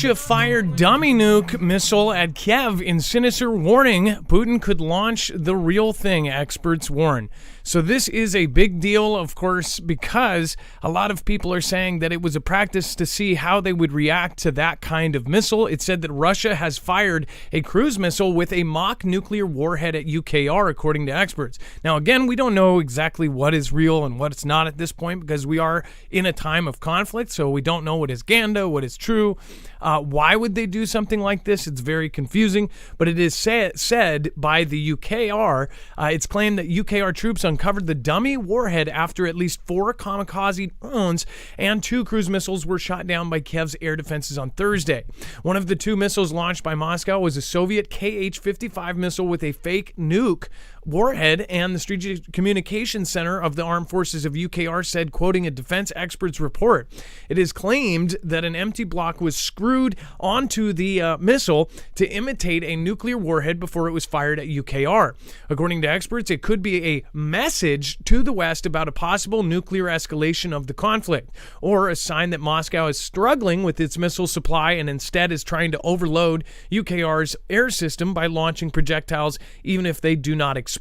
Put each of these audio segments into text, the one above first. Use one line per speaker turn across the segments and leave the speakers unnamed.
Russia fired dummy nuke missile at Kiev in sinister warning. Putin could launch the real thing, experts warn. So this is a big deal, of course, because a lot of people are saying that it was a practice to see how they would react to that kind of missile. It said that Russia has fired a cruise missile with a mock nuclear warhead at UKR, according to experts. Now, again, we don't know exactly what is real and what's not at this point because we are in a time of conflict, so we don't know what is Ganda, what is true. Why would they do something like this? It's very confusing, but it is said by the UKR, it's claimed that UKR troops uncovered the dummy warhead after at least 4 kamikaze drones and 2 cruise missiles were shot down by Kiev's air defenses on Thursday. One of the 2 missiles launched by Moscow was a Soviet Kh-55 missile with a fake nuke warhead, and the Strategic Communications Center of the Armed Forces of UKR said, quoting a defense expert's report, it is claimed that an empty block was screwed onto the missile to imitate a nuclear warhead before it was fired at UKR. According to experts, it could be a message to the West about a possible nuclear escalation of the conflict, or a sign that Moscow is struggling with its missile supply and instead is trying to overload UKR's air system by launching projectiles even if they do not explode.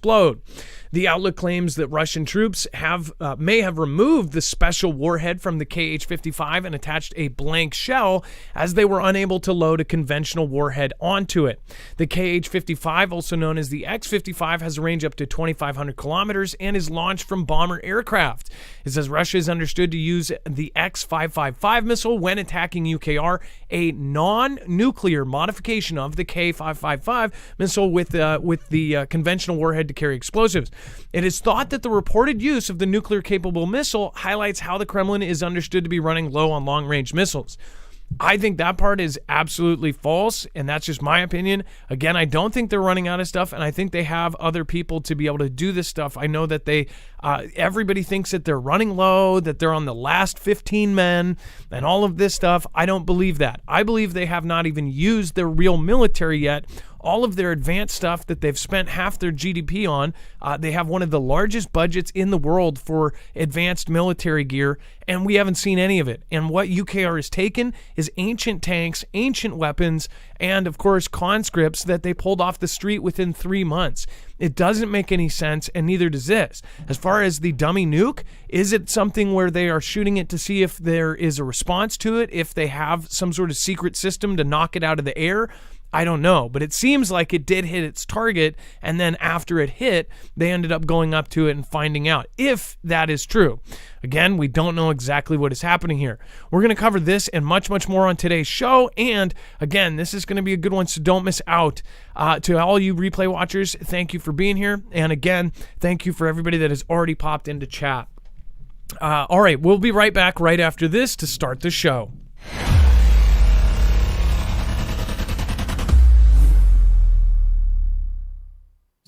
The outlook claims that Russian troops may have removed the special warhead from the Kh-55 and attached a blank shell as they were unable to load a conventional warhead onto it. The Kh-55, also known as the X-55, has a range up to 2,500 kilometers and is launched from bomber aircraft. It says Russia is understood to use the X-555 missile when attacking UKR, a non-nuclear modification of the K-555 missile with the conventional warhead to carry explosives. It is thought that the reported use of the nuclear-capable missile highlights how the Kremlin is understood to be running low on long-range missiles. I think that part is absolutely false, and that's just my opinion. Again, I don't think they're running out of stuff, and I think they have other people to be able to do this stuff. I know that everybody thinks that they're running low, that they're on the last 15 men, and all of this stuff. I don't believe that. I believe they have not even used their real military yet. All of their advanced stuff that they've spent half their GDP on, they have one of the largest budgets in the world for advanced military gear, and we haven't seen any of it. And what UKR has taken is ancient tanks, ancient weapons, and of course conscripts that they pulled off the street within 3 months. It doesn't make any sense, and neither does this. As far as the dummy nuke, is it something where they are shooting it to see if there is a response to it, if they have some sort of secret system to knock it out of the air? I don't know, but it seems like it did hit its target, and then after it hit, they ended up going up to it and finding out if that is true. Again, we don't know exactly what is happening here. We're going to cover this and much, much more on today's show, and again, this is going to be a good one, so don't miss out. To all you replay watchers, thank you for being here, and again, thank you for everybody that has already popped into chat. All right, we'll be right back right after this to start the show.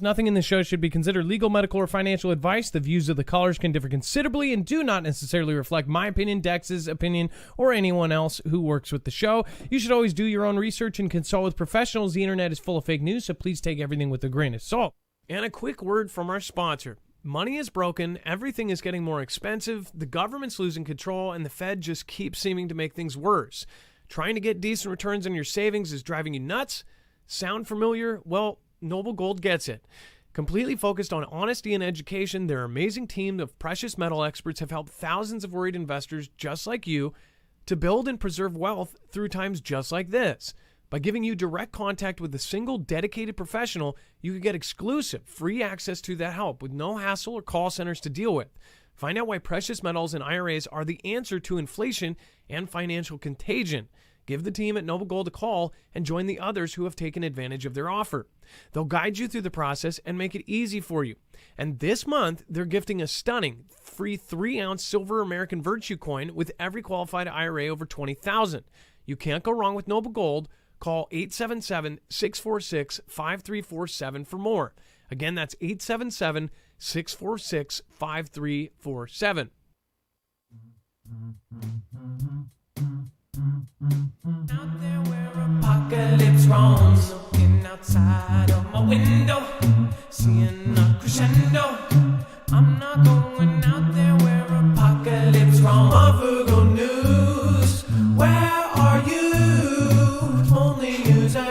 Nothing in this show should be considered legal, medical, or financial advice. The views of the callers can differ considerably and do not necessarily reflect my opinion, Dex's opinion, or anyone else who works with the show. You should always do your own research and consult with professionals. The internet is full of fake news, so please take everything with a grain of salt. And a quick word from our sponsor. Money is broken, everything is getting more expensive, the government's losing control, and the Fed just keeps seeming to make things worse. Trying to get decent returns on your savings is driving you nuts? Sound familiar? Well, Noble Gold gets it. Completely focused on honesty and education, their amazing team of precious metal experts have helped thousands of worried investors just like you to build and preserve wealth through times just like this. By giving you direct contact with a single dedicated professional, you can get exclusive, free access to that help with no hassle or call centers to deal with. Find out why precious metals and IRAs are the answer to inflation and financial contagion. Give the team at Noble Gold a call and join the others who have taken advantage of their offer. They'll guide you through the process and make it easy for you. And this month, they're gifting a stunning free 3-ounce silver American Virtue coin with every qualified IRA over $20,000. You can't go wrong with Noble Gold. Call 877-646-5347 for more. Again, that's 877-646-5347. Out there where apocalypse roams, looking outside of my window, seeing a crescendo. I'm not going out there where apocalypse roams. Marfoogle News, where are you?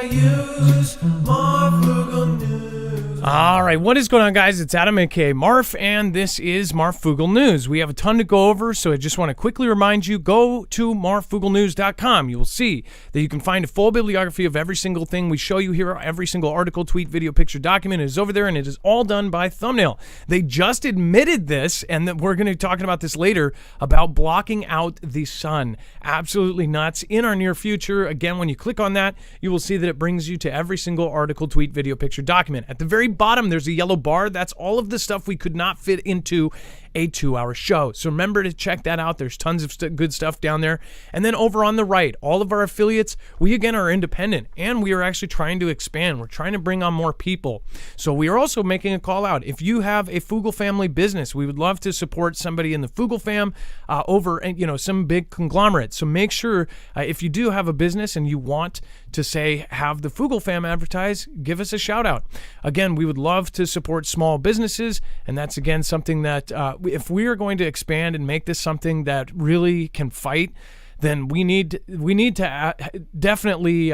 I use Marfoogle News.
All right, what is going on, guys? It's Adam, aka Marf, and this is Marfoogle News. We have a ton to go over, so I just want to quickly remind you, go to marfooglenews.com. You will see that you can find a full bibliography of every single thing we show you here. Every single article, tweet, video, picture, document is over there, and it is all done by thumbnail. They just admitted this, and that we're going to be talking about this later, about blocking out the sun. Absolutely nuts. In our near future, again, when you click on that, you will see that it brings you to every single article, tweet, video, picture, document. At the very bottom, there's a yellow bar. That's all of the stuff we could not fit into a 2-hour show. So remember to check that out. There's tons of good stuff down there. And then over on the right, all of our affiliates, we again are independent, and we are actually trying to expand. We're trying to bring on more people. So we are also making a call out. If you have a Foogle family business, we would love to support somebody in the Foogle fam over, some big conglomerate. So make sure if you do have a business and you want to say have the Foogle fam advertise, give us a shout out. Again, we would love to support small businesses, and that's again something that if we are going to expand and make this something that really can fight, then we need to definitely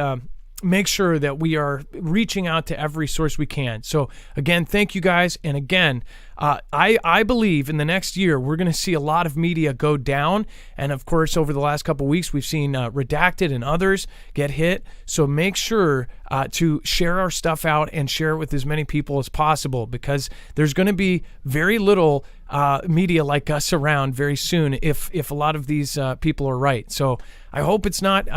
make sure that we are reaching out to every source we can. So again, thank you guys. And again, I believe in the next year, we're going to see a lot of media go down. And of course, over the last couple of weeks, we've seen Redacted and others get hit. So make sure to share our stuff out and share it with as many people as possible, because there's going to be very little media like us around very soon if a lot of these people are right. So I hope it's not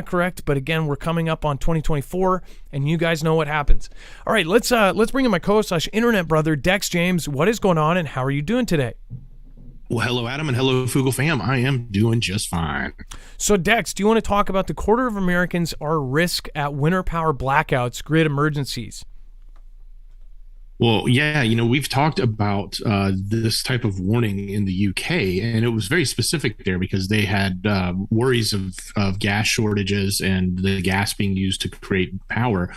correct, but again, we're coming up on 2024, and you guys know what happens. All right, let's bring in my co-host/internet brother Dex James. What is going on, and how are you doing today?
Well, hello, Adam, and hello, Foogle fam. I am doing just fine.
So, Dex, do you want to talk about the quarter of Americans are at risk at winter power blackouts, grid emergencies?
Well, yeah, we've talked about this type of warning in the UK, and it was very specific there because they had worries of gas shortages and the gas being used to create power.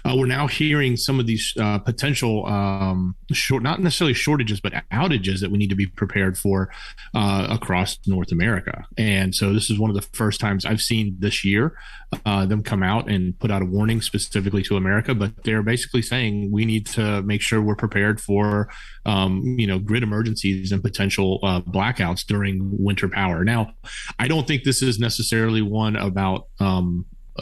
We're now hearing some of these potential, not necessarily shortages, but outages that we need to be prepared for across North America. And so this is one of the first times I've seen this year them come out and put out a warning specifically to America, but they're basically saying we need to make sure we're prepared for, grid emergencies and potential blackouts during winter power. Now, I don't think this is necessarily one about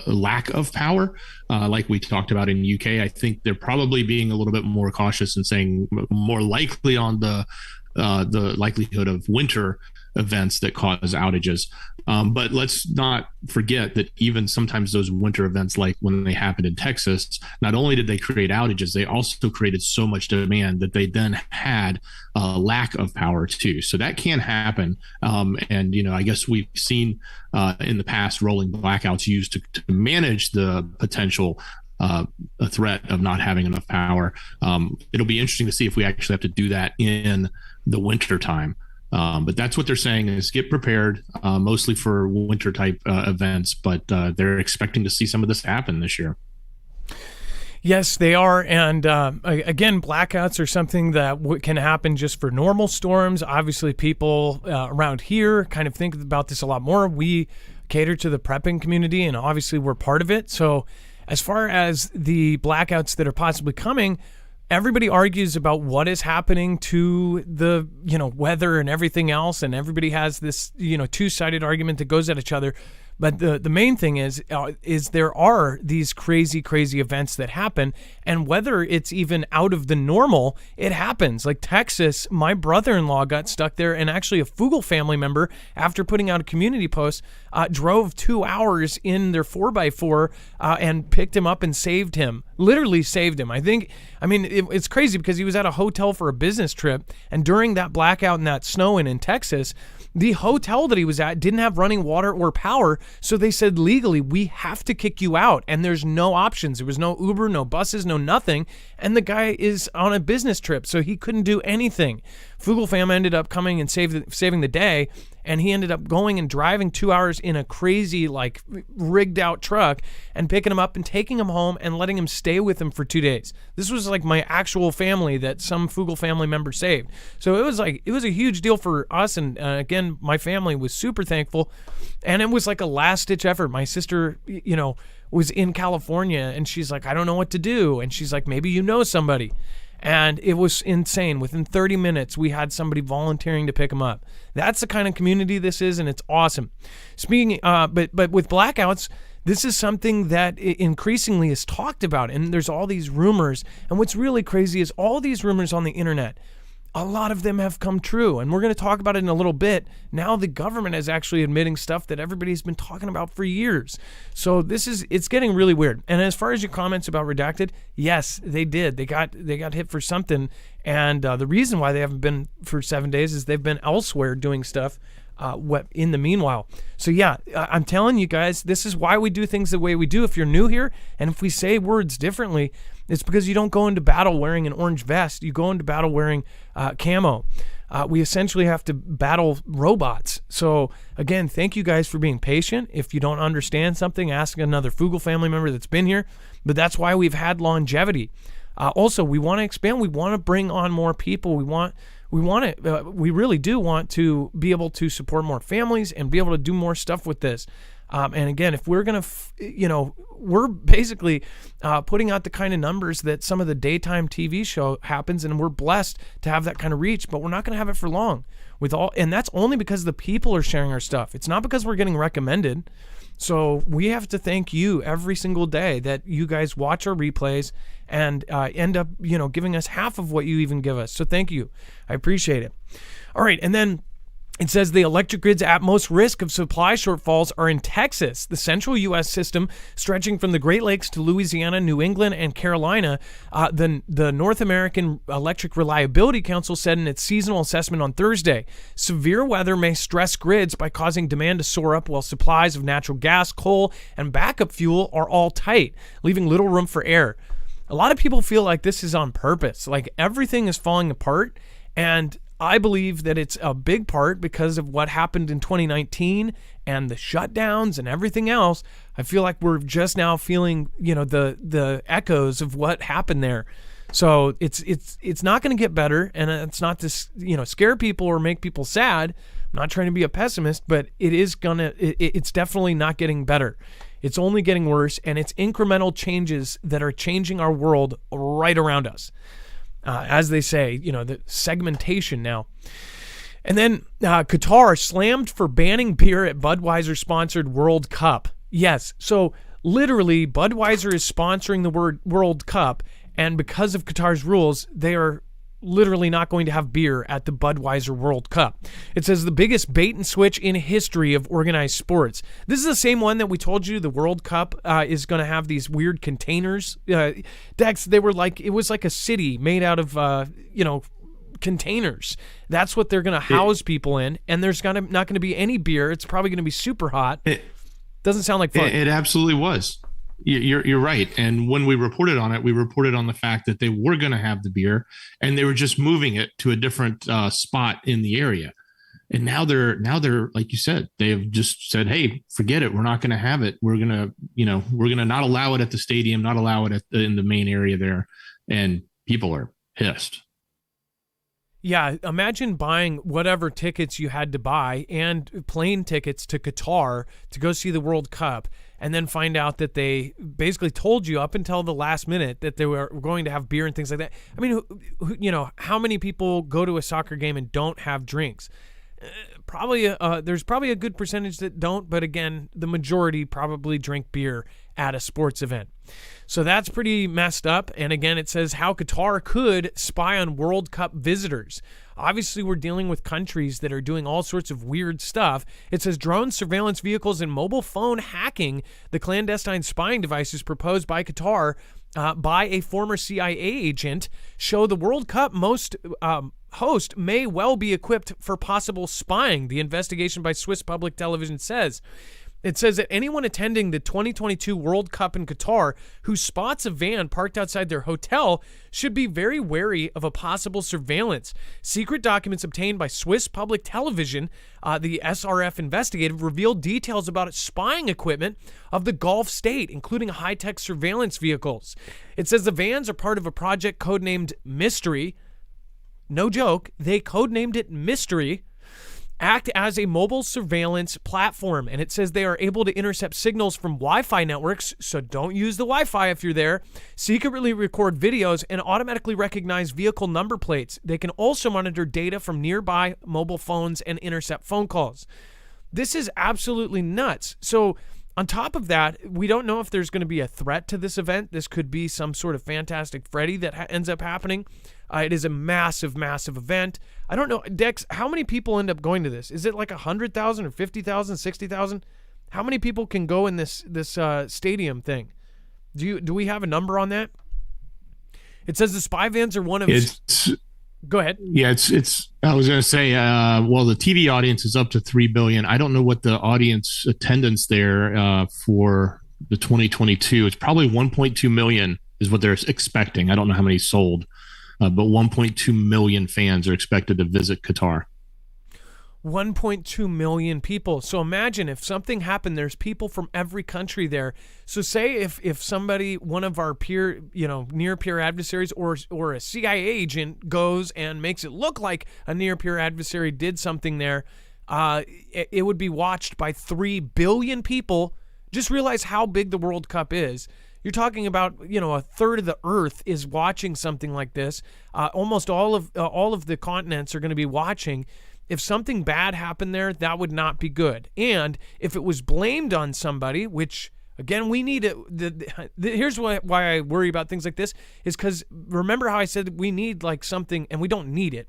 lack of power, like we talked about in UK. I think they're probably being a little bit more cautious and saying more likely on the likelihood of winter events that cause outages. But let's not forget that even sometimes those winter events, like when they happened in Texas, not only did they create outages, they also created so much demand that they then had a lack of power too. So that can happen. And, I guess we've seen in the past rolling blackouts used to manage the potential a threat of not having enough power. It'll be interesting to see if we actually have to do that in the winter time. But that's what they're saying is get prepared, mostly for winter type events, but they're expecting to see some of this happen this year.
Yes, they are. And again, blackouts are something that can happen just for normal storms. Obviously, people around here kind of think about this a lot more. We cater to the prepping community, and obviously we're part of it. So as far as the blackouts that are possibly coming, everybody argues about what is happening to the, weather and everything else. And everybody has this, two-sided argument that goes at each other. But the main thing is there are these crazy events that happen, and whether it's even out of the normal, it happens. Like Texas, my brother-in-law got stuck there, and actually a Foogle family member, after putting out a community post, drove 2 hours in their 4x4 and picked him up and saved him. Literally saved him. It's crazy because he was at a hotel for a business trip, and during that blackout and that snow in Texas, the hotel that he was at didn't have running water or power, so they said legally, we have to kick you out, and there's no options. There was no Uber, no buses, no nothing, and the guy is on a business trip, so he couldn't do anything. Foogle fam ended up coming and saving the day, and he ended up going and driving 2 hours in a crazy, rigged out truck and picking him up and taking him home and letting him stay with him for 2 days. This was my actual family that some Foogle family member saved. So it was a huge deal for us, and again, my family was super thankful, and it was like a last ditch effort. My sister, was in California, and she's like, I don't know what to do. And she's like, maybe you know somebody. And it was insane. Within 30 minutes, we had somebody volunteering to pick them up. That's the kind of community this is, and it's awesome. Speaking, but with blackouts, this is something that increasingly is talked about, and there's all these rumors. And what's really crazy is all these rumors on the internet, a lot of them have come true, and we're going to talk about it in a little bit. Now the government is actually admitting stuff that everybody's been talking about for years. So it's getting really weird. And as far as your comments about redacted, yes, they did. They got hit for something, and the reason why they haven't been for 7 days is they've been elsewhere doing stuff in the meanwhile. So yeah, I'm telling you guys, this is why we do things the way we do. If you're new here, and if we say words differently, it's because you don't go into battle wearing an orange vest. You go into battle wearing camo. We essentially have to battle robots. So again, thank you guys for being patient. If you don't understand something, ask another Foogle family member that's been here. But that's why we've had longevity. Also, we want to expand. We want to bring on more people. We really do want to be able to support more families and be able to do more stuff with this. And again, if we're going to, we're basically putting out the kind of numbers that some of the daytime TV show happens, and we're blessed to have that kind of reach, but we're not going to have it for long and that's only because the people are sharing our stuff. It's not because we're getting recommended. So we have to thank you every single day that you guys watch our replays and end up, giving us half of what you even give us. So thank you. I appreciate it. All right. And then it says the electric grids at most risk of supply shortfalls are in Texas, the central U.S. system stretching from the Great Lakes to Louisiana, New England, and Carolina. The North American Electric Reliability Council said in its seasonal assessment on Thursday, severe weather may stress grids by causing demand to soar up while supplies of natural gas, coal, and backup fuel are all tight, leaving little room for air. A lot of people feel like this is on purpose, like everything is falling apart, and I believe that it's a big part because of what happened in 2019 and the shutdowns and everything else. I feel like we're just now feeling, the echoes of what happened there. So it's not going to get better, and it's not to scare people or make people sad. I'm not trying to be a pessimist, but it's definitely not getting better. It's only getting worse, and it's incremental changes that are changing our world right around us. As they say, the segmentation now. And then Qatar slammed for banning beer at Budweiser-sponsored World Cup. Yes, so literally Budweiser is sponsoring the World Cup, and because of Qatar's rules, they are literally not going to have beer at the Budweiser World Cup. It says the biggest bait and switch in history of organized sports. This is the same one that we told you the World Cup is going to have these weird containers. Dex, it was like a city made out of, containers. That's what they're going to house people in, and there's not going to be any beer. It's probably going to be super hot. Doesn't sound like fun.
It absolutely was. You're right. And when we reported on it, we reported on the fact that they were going to have the beer, and they were just moving it to a different spot in the area. And now they're like you said, they have just said, hey, forget it. We're not going to have it. We're going to not allow it at the stadium, not allow it in the main area there. And people are pissed.
Yeah, imagine buying whatever tickets you had to buy and plane tickets to Qatar to go see the World Cup, and then find out that they basically told you up until the last minute that they were going to have beer and things like that. I mean, how many people go to a soccer game and don't have drinks? There's probably a good percentage that don't, but again, the majority probably drink beer at a sports event. So that's pretty messed up. And again, it says how Qatar could spy on World Cup visitors. Obviously, we're dealing with countries that are doing all sorts of weird stuff. It says drone surveillance vehicles and mobile phone hacking, the clandestine spying devices proposed by Qatar by a former CIA agent, show the World Cup host may well be equipped for possible spying, the investigation by Swiss public television says. It says that anyone attending the 2022 World Cup in Qatar who spots a van parked outside their hotel should be very wary of a possible surveillance. Secret documents obtained by Swiss public television, the SRF investigative, revealed details about spying equipment of the Gulf state, including high-tech surveillance vehicles. It says the vans are part of a project codenamed Mystery. No joke, they codenamed it Mystery. act as a mobile surveillance platform. And it says they are able to intercept signals from Wi-Fi networks, so don't use the Wi-Fi if you're there, secretly record videos, and automatically recognize vehicle number plates. They can also monitor data from nearby mobile phones and intercept phone calls. This is absolutely nuts. So on top of that, we don't know if there's going to be a threat to this event. This could be some sort of Fantastic Freddy that ends up happening. It is a massive, massive event. I don't know, Dex, how many people end up going to this? Is it like 100,000 or 50,000, 60,000? How many people can go in this stadium thing? Do we have a number on that? It says the spy vans are one of... Go ahead.
Yeah, it's. I was going to say, well, the TV audience is up to 3 billion. I don't know what the audience attendance there for the 2022. It's probably 1.2 million is what they're expecting. I don't know how many sold, but 1.2 million fans are expected to visit Qatar.
1.2 million people. So imagine if something happened, there's people from every country there. So say if somebody, one of our peer, near peer adversaries or a CIA agent goes and makes it look like a near peer adversary did something there, it would be watched by 3 billion people. Just realize how big the World Cup is. You're talking about, a third of the earth is watching something like this. Almost all of the continents are going to be watching. If something bad happened there, that would not be good. And if it was blamed on somebody, which, again, we need it. Here's why I worry about things like this, is because remember how I said we need like something, and we don't need it.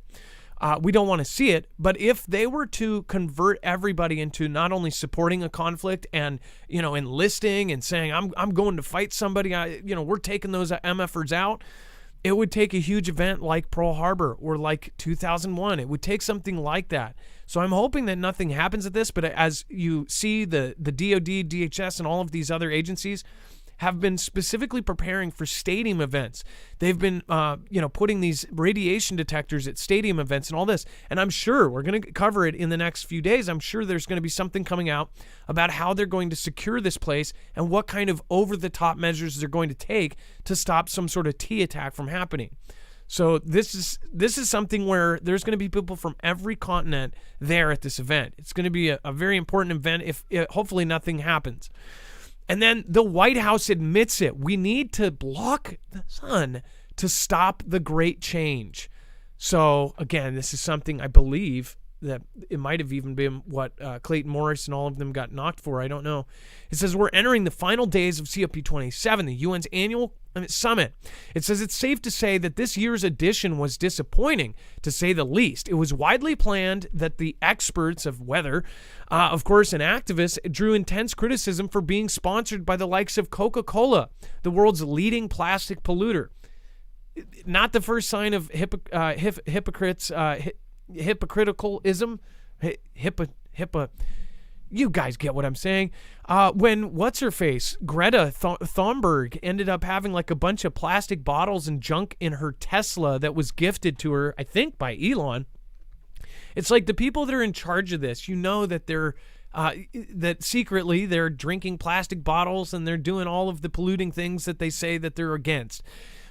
We don't want to see it. But if they were to convert everybody into not only supporting a conflict and, enlisting and saying, I'm going to fight somebody, we're taking those MFers out, it would take a huge event like Pearl Harbor or like 2001. It would take something like that. So I'm hoping that nothing happens at this, but as you see, the DOD, DHS, and all of these other agencies have been specifically preparing for stadium events. They've been, putting these radiation detectors at stadium events and all this. And I'm sure we're going to cover it in the next few days. I'm sure there's going to be something coming out about how they're going to secure this place and what kind of over-the-top measures they're going to take to stop some sort of T attack from happening. So this is something where there's going to be people from every continent there at this event. It's going to be a very important event if hopefully nothing happens. And then the White House admits it. We need to block the sun to stop the great change. So, again, this is something I believe that it might have even been what Clayton Morris and all of them got knocked for. I don't know. It says we're entering the final days of COP27, the UN's annual summit. It says it's safe to say that this year's edition was disappointing, to say the least. It was widely planned that the experts of weather, of course, and activists drew intense criticism for being sponsored by the likes of Coca-Cola, the world's leading plastic polluter. Not the first sign of hypocriticalism. You guys get what I'm saying. When what's-her-face, Greta Thunberg, ended up having like a bunch of plastic bottles and junk in her Tesla that was gifted to her, I think, by Elon. It's like the people that are in charge of this, that they're that secretly they're drinking plastic bottles and they're doing all of the polluting things that they say that they're against.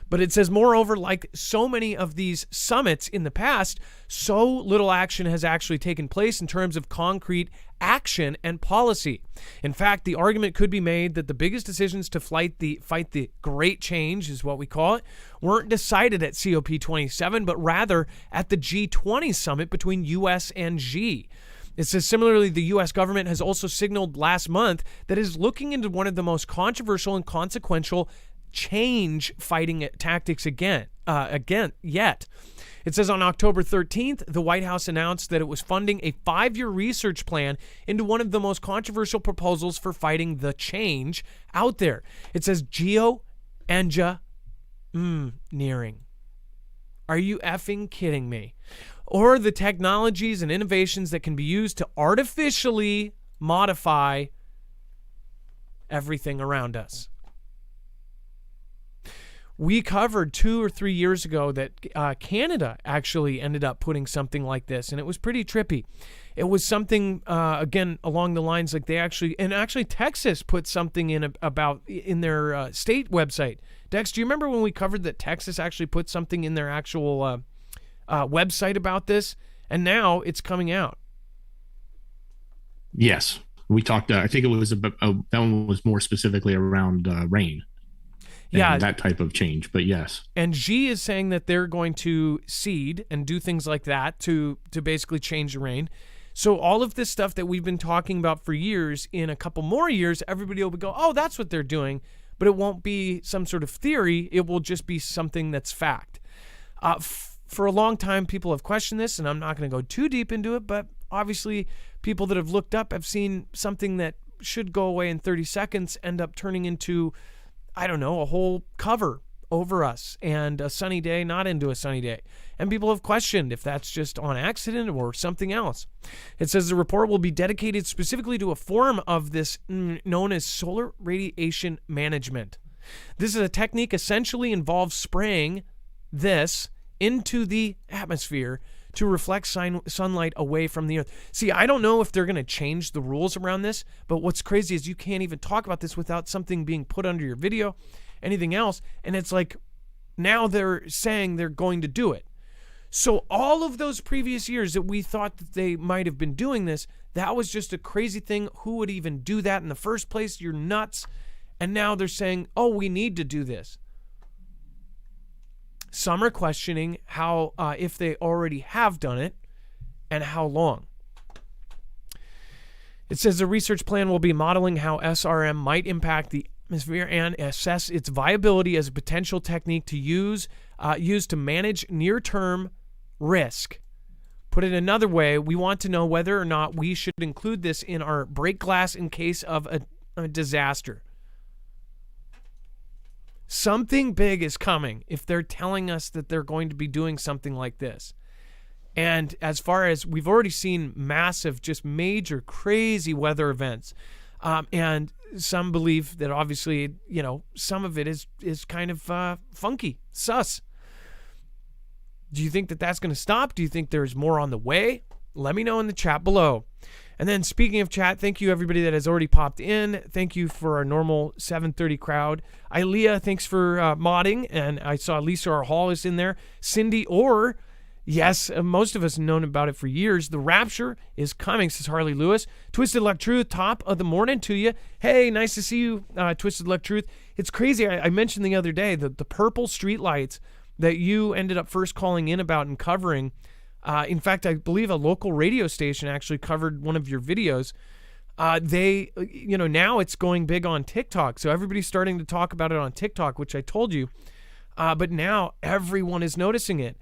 But it says, moreover, like so many of these summits in the past, so little action has actually taken place in terms of concrete action and policy. In fact, the argument could be made that the biggest decisions to fight the great change, is what we call it, weren't decided at COP27, but rather at the G20 summit between U.S. and G. It says, similarly, the U.S. government has also signaled last month that it is looking into one of the most controversial and consequential change fighting tactics yet. It says on October 13th, the White House announced that it was funding a 5-year research plan into one of the most controversial proposals for fighting the change out there. It says geoengineering. Are you effing kidding me? Or the technologies and innovations that can be used to artificially modify everything around us. We covered 2 or 3 years ago that Canada actually ended up putting something like this, and it was pretty trippy. It was something, again, along the lines like actually Texas put something in their state website. Dex, do you remember when we covered that Texas actually put something in their actual website about this? And now it's coming out.
Yes, we talked. I think it was about that one was more specifically around rain
Yeah,
and that type of change. But yes,
and G is saying that they're going to seed and do things like that to basically change the rain. So all of this stuff that we've been talking about for years, in a couple more years, everybody will go, oh, that's what they're doing. But it won't be some sort of theory. It will just be something that's fact. For a long time, people have questioned this, and I'm not going to go too deep into it, but obviously people that have looked up have seen something that should go away in 30 seconds end up turning into, I don't know, a whole cover over us, and a sunny day not into a sunny day. And people have questioned if that's just on accident or something else. It says the report will be dedicated specifically to a form of this known as solar radiation management. This is a technique essentially involves spraying this into the atmosphere to reflect sunlight away from the earth. See, I don't know if they're going to change the rules around this, but what's crazy is you can't even talk about this without something being put under your video, anything else, and it's like now they're saying they're going to do it. So all of those previous years that we thought that they might have been doing this, that was just a crazy thing. Who would even do that in the first place? You're nuts. And now they're saying, oh, we need to do this. Some are questioning how, if they already have done it, and how long. It says the research plan will be modeling how SRM might impact the atmosphere and assess its viability as a potential technique to use to manage near-term risk. Put it another way, we want to know whether or not we should include this in our break glass in case of a disaster. Something big is coming if they're telling us that they're going to be doing something like this. And as far as we've already seen massive, just major, crazy weather events. And some believe that obviously, you know, some of it is kind of funky, sus. Do you think that that's going to stop? Do you think there's more on the way? Let me know in the chat below. And then speaking of chat, thank you everybody that has already popped in. Thank you for our normal 7:30 crowd. Ilea, thanks for modding. And I saw Lisa R. Hall is in there. Cindy Orr, yes, most of us have known about it for years. The Rapture is coming, says Harley Lewis. Twisted Luck Truth, top of the morning to you. Hey, nice to see you, Twisted Luck Truth. It's crazy. I mentioned the other day the purple street lights that you ended up first calling in about and covering. In fact, I believe a local radio station actually covered one of your videos. They, you know, now it's going big on TikTok. So everybody's starting to talk about it on TikTok, which I told you. But now everyone is noticing it.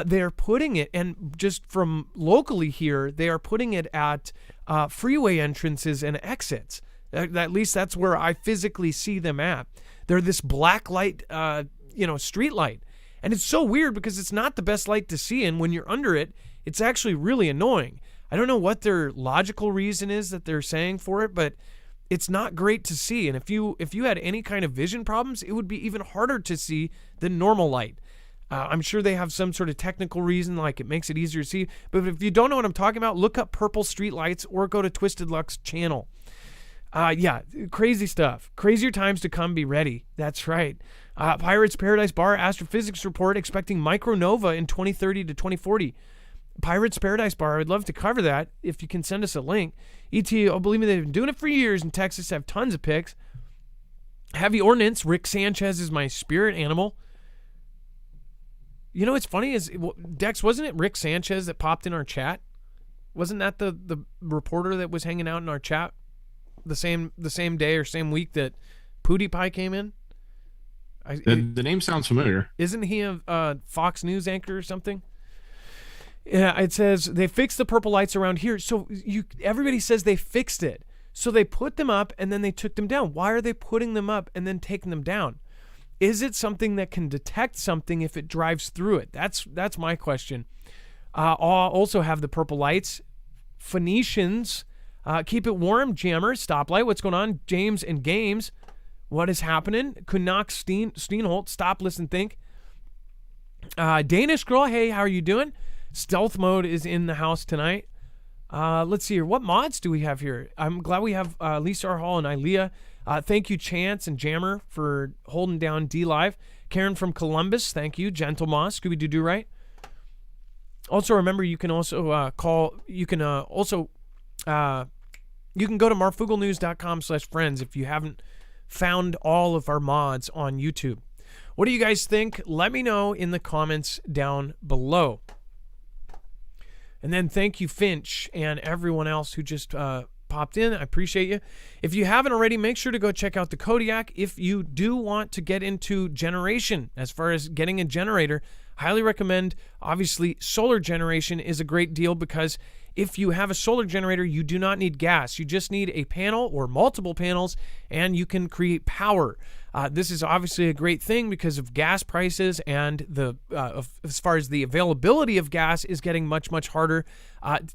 They're putting it, and just from locally here, they are putting it at freeway entrances and exits. At least that's where I physically see them at. They're this black light, street light. And it's so weird because it's not the best light to see in. When you're under it, it's actually really annoying. I don't know what their logical reason is that they're saying for it, but it's not great to see. And if you had any kind of vision problems, it would be even harder to see than normal light. I'm sure they have some sort of technical reason, like it makes it easier to see. But if you don't know what I'm talking about, look up purple street lights or go to Twisted Luck's channel. Crazy stuff. Crazier times to come. Be ready. That's right. Pirates Paradise Bar astrophysics report expecting micronova in 2030 to 2040. Pirates Paradise Bar, I would love to cover that if you can send us a link. ET, believe me, they've been doing it for years in Texas, have tons of pics. Heavy Ordnance, Rick Sanchez is my spirit animal. You know what's funny is, Dex, wasn't it Rick Sanchez that popped in our chat? Wasn't that the reporter that was hanging out in our chat the same day or same week that PewDiePie came in?
The name sounds familiar.
Isn't he a Fox News anchor or something? Yeah, it says they fixed the purple lights around here. So everybody says they fixed it. So they put them up and then they took them down. Why are they putting them up and then taking them down? Is it something that can detect something if it drives through it? That's my question. I'll also have the purple lights. Phoenicians, keep it warm. Jammer, stoplight. What's going on? James and Games. What is happening? Kunak Steenholt, stop, listen, think. Danish girl, hey, how are you doing? Stealth mode is in the house tonight. Let's see here. What mods do we have here? I'm glad we have Lisa R. Hall and Ilea. Thank you, Chance and Jammer, for holding down D-Live. Karen from Columbus, thank you. Gentle Moss, Scooby-Doo right. Also, remember, you can also call. You can also you can go to marfooglenews.com/friends if you haven't found all of our mods on YouTube. What do you guys think? Let me know in the comments down below. And then thank you, Finch, and everyone else who just popped in. I appreciate you. If you haven't already, make sure to go check out the Kodiak. If you do want to get into generation, as far as getting a generator, highly recommend. Obviously, solar generation is a great deal because if you have a solar generator, you do not need gas. You just need a panel or multiple panels, and you can create power. This is obviously a great thing because of gas prices, and as far as the availability of gas is getting much, much harder.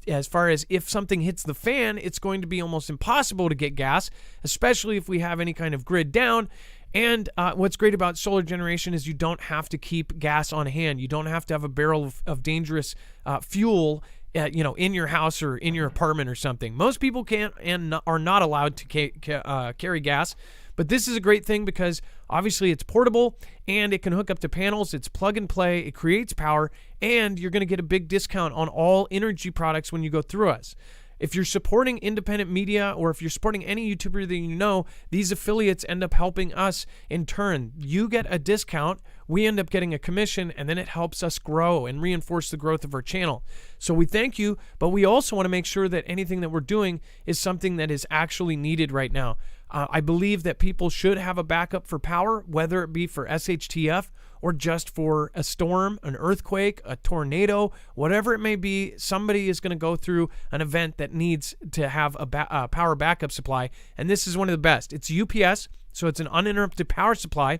As far as if something hits the fan, it's going to be almost impossible to get gas, especially if we have any kind of grid down. And what's great about solar generation is you don't have to keep gas on hand. You don't have to have a barrel of dangerous fuel in your house or in your apartment or something. Most people can't and are not allowed to carry gas, but this is a great thing because obviously it's portable and it can hook up to panels. It's plug and play. It creates power, and you're going to get a big discount on all energy products when you go through us. If you're supporting independent media or if you're supporting any YouTuber that you know, these affiliates end up helping us in turn. You get a discount, we end up getting a commission, and then it helps us grow and reinforce the growth of our channel. So we thank you, but we also want to make sure that anything that we're doing is something that is actually needed right now. I believe that people should have a backup for power, whether it be for SHTF or just for a storm, an earthquake, a tornado, whatever it may be. Somebody is going to go through an event that needs to have a power backup supply, and this is one of the best. It's UPS, so it's an uninterrupted power supply.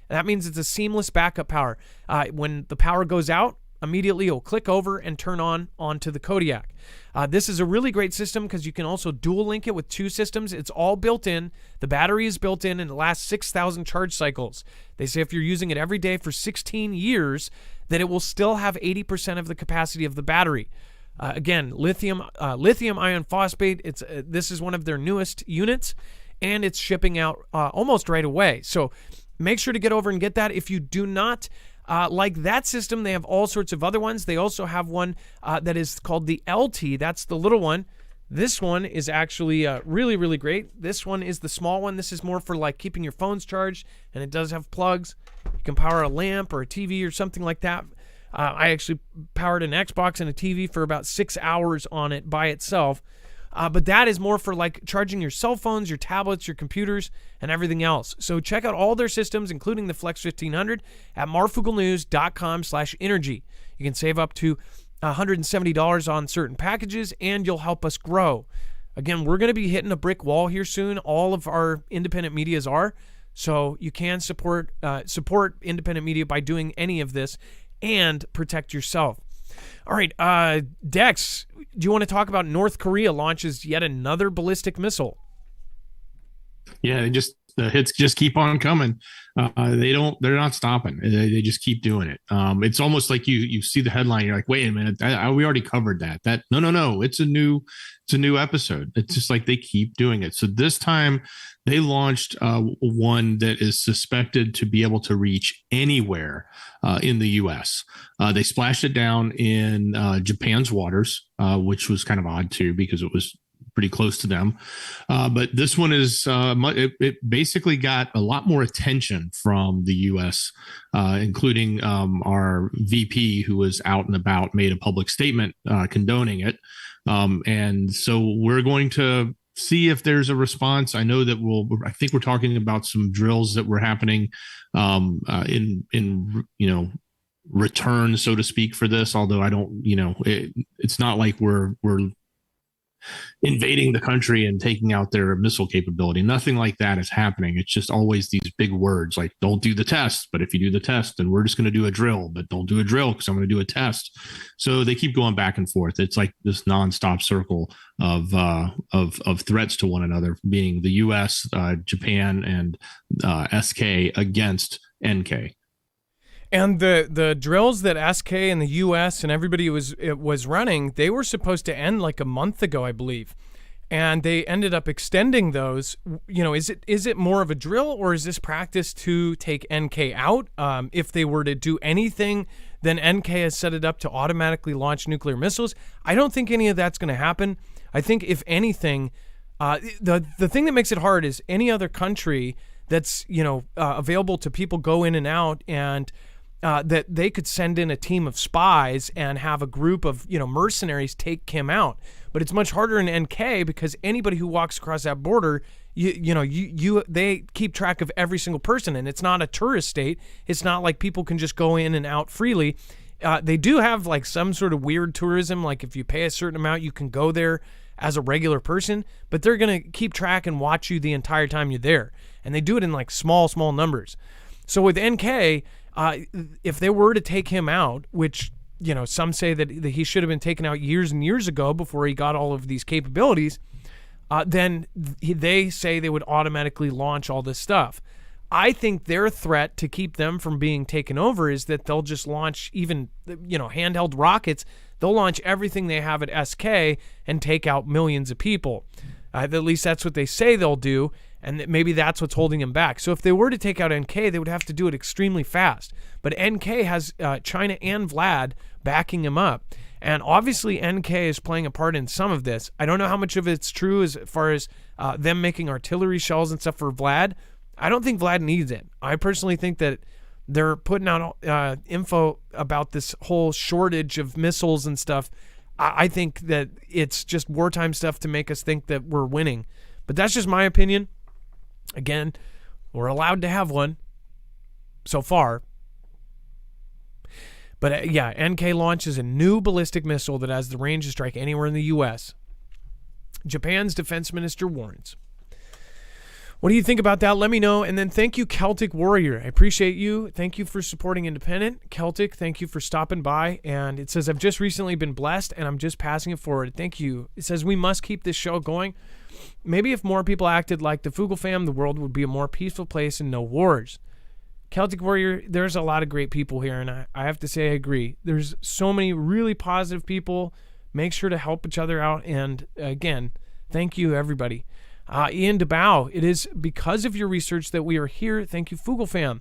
That means it's a seamless backup power. When the power goes out, immediately you'll click over and turn onto the Kodiak. This is a really great system because you can also dual link it with two systems. It's all built in. The battery is built in and it lasts 6,000 charge cycles. They say if you're using it every day for 16 years, that it will still have 80% of the capacity of the battery. Again, lithium iron phosphate. This is one of their newest units, and it's shipping out almost right away. So make sure to get over and get that. If you do not like that system, they have all sorts of other ones. They also have one that is called the LT. That's the little one. This one is actually really, really great. This one is the small one. This is more for like keeping your phones charged, and it does have plugs. You can power a lamp or a TV or something like that. I actually powered an Xbox and a TV for about 6 hours on it by itself. But that is more for like charging your cell phones, your tablets, your computers, and everything else. So check out all their systems, including the Flex 1500 at marfooglenews.com/energy. You can save up to $170 on certain packages, and you'll help us grow. Again, we're going to be hitting a brick wall here soon. All of our independent medias are. So you can support independent media by doing any of this and protect yourself. All right, Dex, do you want to talk about North Korea launches yet another ballistic missile?
Yeah, the hits just keep on coming. They're not stopping. They just keep doing it. It's almost like you see the headline, you're like, wait a minute, we already covered that. No, it's a new episode. It's just like they keep doing it. So this time they launched one that is suspected to be able to reach anywhere in the U.S. They splashed it down in Japan's waters, which was kind of odd too, because it was pretty close to them. But this one is, it basically got a lot more attention from the U.S., including our VP, who was out and about, made a public statement condoning it. And so we're going to see if there's a response. I know that I think we're talking about some drills that were happening in return, so to speak, for this, although I don't, it's not like we're invading the country and taking out their missile capability. Nothing like that is happening. It's just always these big words like, don't do the test, but if you do the test, then we're just going to do a drill, but don't do a drill because I'm going to do a test. So they keep going back and forth. It's like this nonstop circle of threats to one another, being the US, Japan, and SK against NK.
And the drills that SK and the U.S. and everybody was running, they were supposed to end like a month ago, I believe, and they ended up extending those. Is it more of a drill, or is this practice to take NK out? If they were to do anything, then NK has set it up to automatically launch nuclear missiles. I don't think any of that's going to happen. I think if anything, The thing that makes it hard is any other country that's available to people go in and out, and that they could send in a team of spies and have a group of mercenaries take Kim out. But it's much harder in NK because anybody who walks across that border, they keep track of every single person, and it's not a tourist state. It's not like people can just go in and out freely. They do have like some sort of weird tourism, like if you pay a certain amount, you can go there as a regular person, but they're going to keep track and watch you the entire time you're there. And they do it in like small numbers. So with NK, if they were to take him out, which, some say that he should have been taken out years and years ago before he got all of these capabilities, then they say they would automatically launch all this stuff. I think their threat to keep them from being taken over is that they'll just launch even, handheld rockets. They'll launch everything they have at SK and take out millions of people. At least that's what they say they'll do, and maybe that's what's holding them back. So if they were to take out NK, they would have to do it extremely fast. But NK has China and Vlad backing him up. And obviously NK is playing a part in some of this. I don't know how much of it's true as far as them making artillery shells and stuff for Vlad. I don't think Vlad needs it. I personally think that they're putting out info about this whole shortage of missiles and stuff. I think that it's just wartime stuff to make us think that we're winning. But that's just my opinion. Again, we're allowed to have one so far. But NK launches a new ballistic missile that has the range to strike anywhere in the U.S. Japan's defense minister warns. What do you think about that? Let me know. And then thank you, Celtic Warrior. I appreciate you. Thank you for supporting Independent. Celtic, thank you for stopping by. And it says, I've just recently been blessed, and I'm just passing it forward. Thank you. It says, we must keep this show going. Maybe if more people acted like the Foogle fam, the world would be a more peaceful place and no wars. Celtic Warrior, there's a lot of great people here, and I have to say I agree. There's so many really positive people. Make sure to help each other out. And again, thank you, everybody. Ian DeBow, it is because of your research that we are here. Thank you, Foogle fam.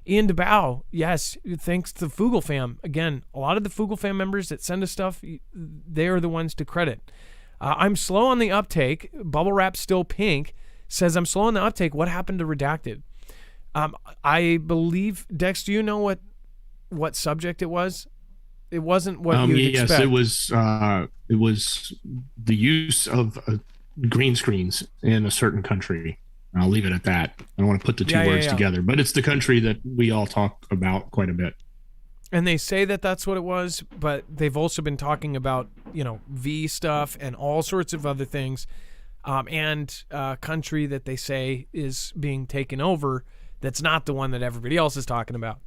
Ian DeBow, yes, thanks to Foogle fam. Again, a lot of the Foogle fam members that send us stuff, they are the ones to credit. I'm slow on the uptake. Bubble Wrap Still Pink says, I'm slow on the uptake. What happened to Redacted? I believe, Dex, do you know what subject it was? It wasn't what you'd expect.
Yes, it was the use of green screens in a certain country. I'll leave it at that. I don't want to put the two words together, but it's the country that we all talk about quite a bit.
And they say that that's what it was, but they've also been talking about, V stuff and all sorts of other things, and a country that they say is being taken over that's not the one that everybody else is talking about.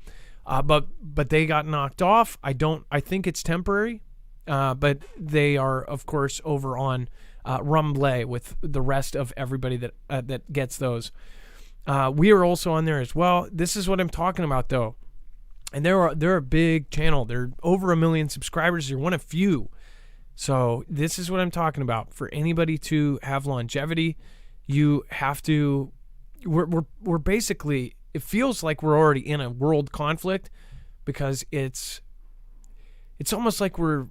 But they got knocked off. I think it's temporary, but they are, of course, over on Rumble with the rest of everybody that gets those. We are also on there as well. This is what I'm talking about, though. And they're a big channel. They're over 1 million subscribers. They're one of few. So this is what I'm talking about. For anybody to have longevity, you have to. We're basically. It feels like we're already in a world conflict because it's almost like we're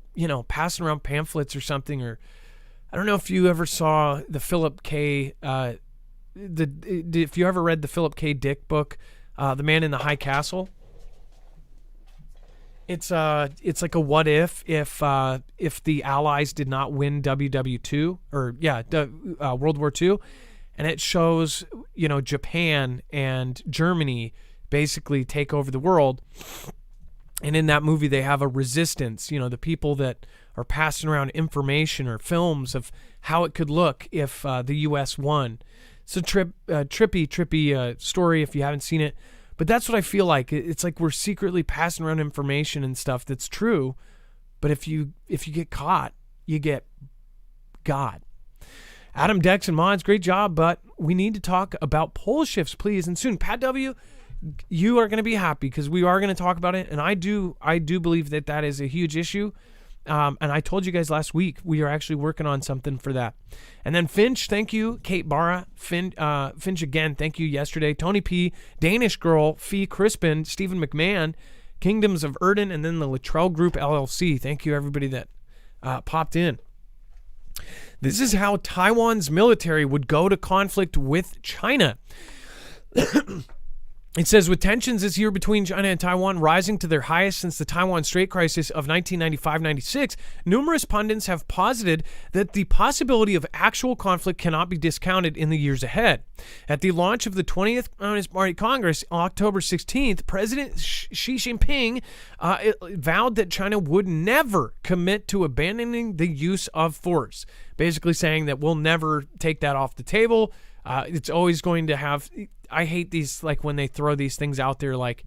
passing around pamphlets or something. Or I don't know if you ever saw the Philip K. If you ever read the Philip K. Dick book, The Man in the High Castle. It's like a what if the Allies did not win WW2 or World War II, and it shows Japan and Germany basically take over the world, and in that movie they have a resistance, the people that are passing around information or films of how it could look if the U.S. won. It's a trippy story if you haven't seen it. But that's what I feel like. It's like we're secretly passing around information and stuff that's true, but if you get caught, you get God. Adam, Dex, and Mods, great job, but we need to talk about pole shifts, please, and soon. Pat W., you are going to be happy because we are going to talk about it, and I do believe that is a huge issue. And I told you guys last week we are actually working on something for that. And then Finch, thank you. Kate Barra, Finch again, thank you yesterday. Tony P, Danish Girl, Fee Crispin, Stephen McMahon, Kingdoms of Erden, and then the Luttrell Group LLC. Thank you everybody that popped in. This is how Taiwan's military would go to conflict with China. It says, with tensions this year between China and Taiwan rising to their highest since the Taiwan Strait crisis of 1995-96, numerous pundits have posited that the possibility of actual conflict cannot be discounted in the years ahead. At the launch of the 20th Communist Party Congress on October 16th, President Xi Jinping vowed that China would never commit to abandoning the use of force, basically saying that we'll never take that off the table. It's always going to have... I hate these, like when they throw these things out there like,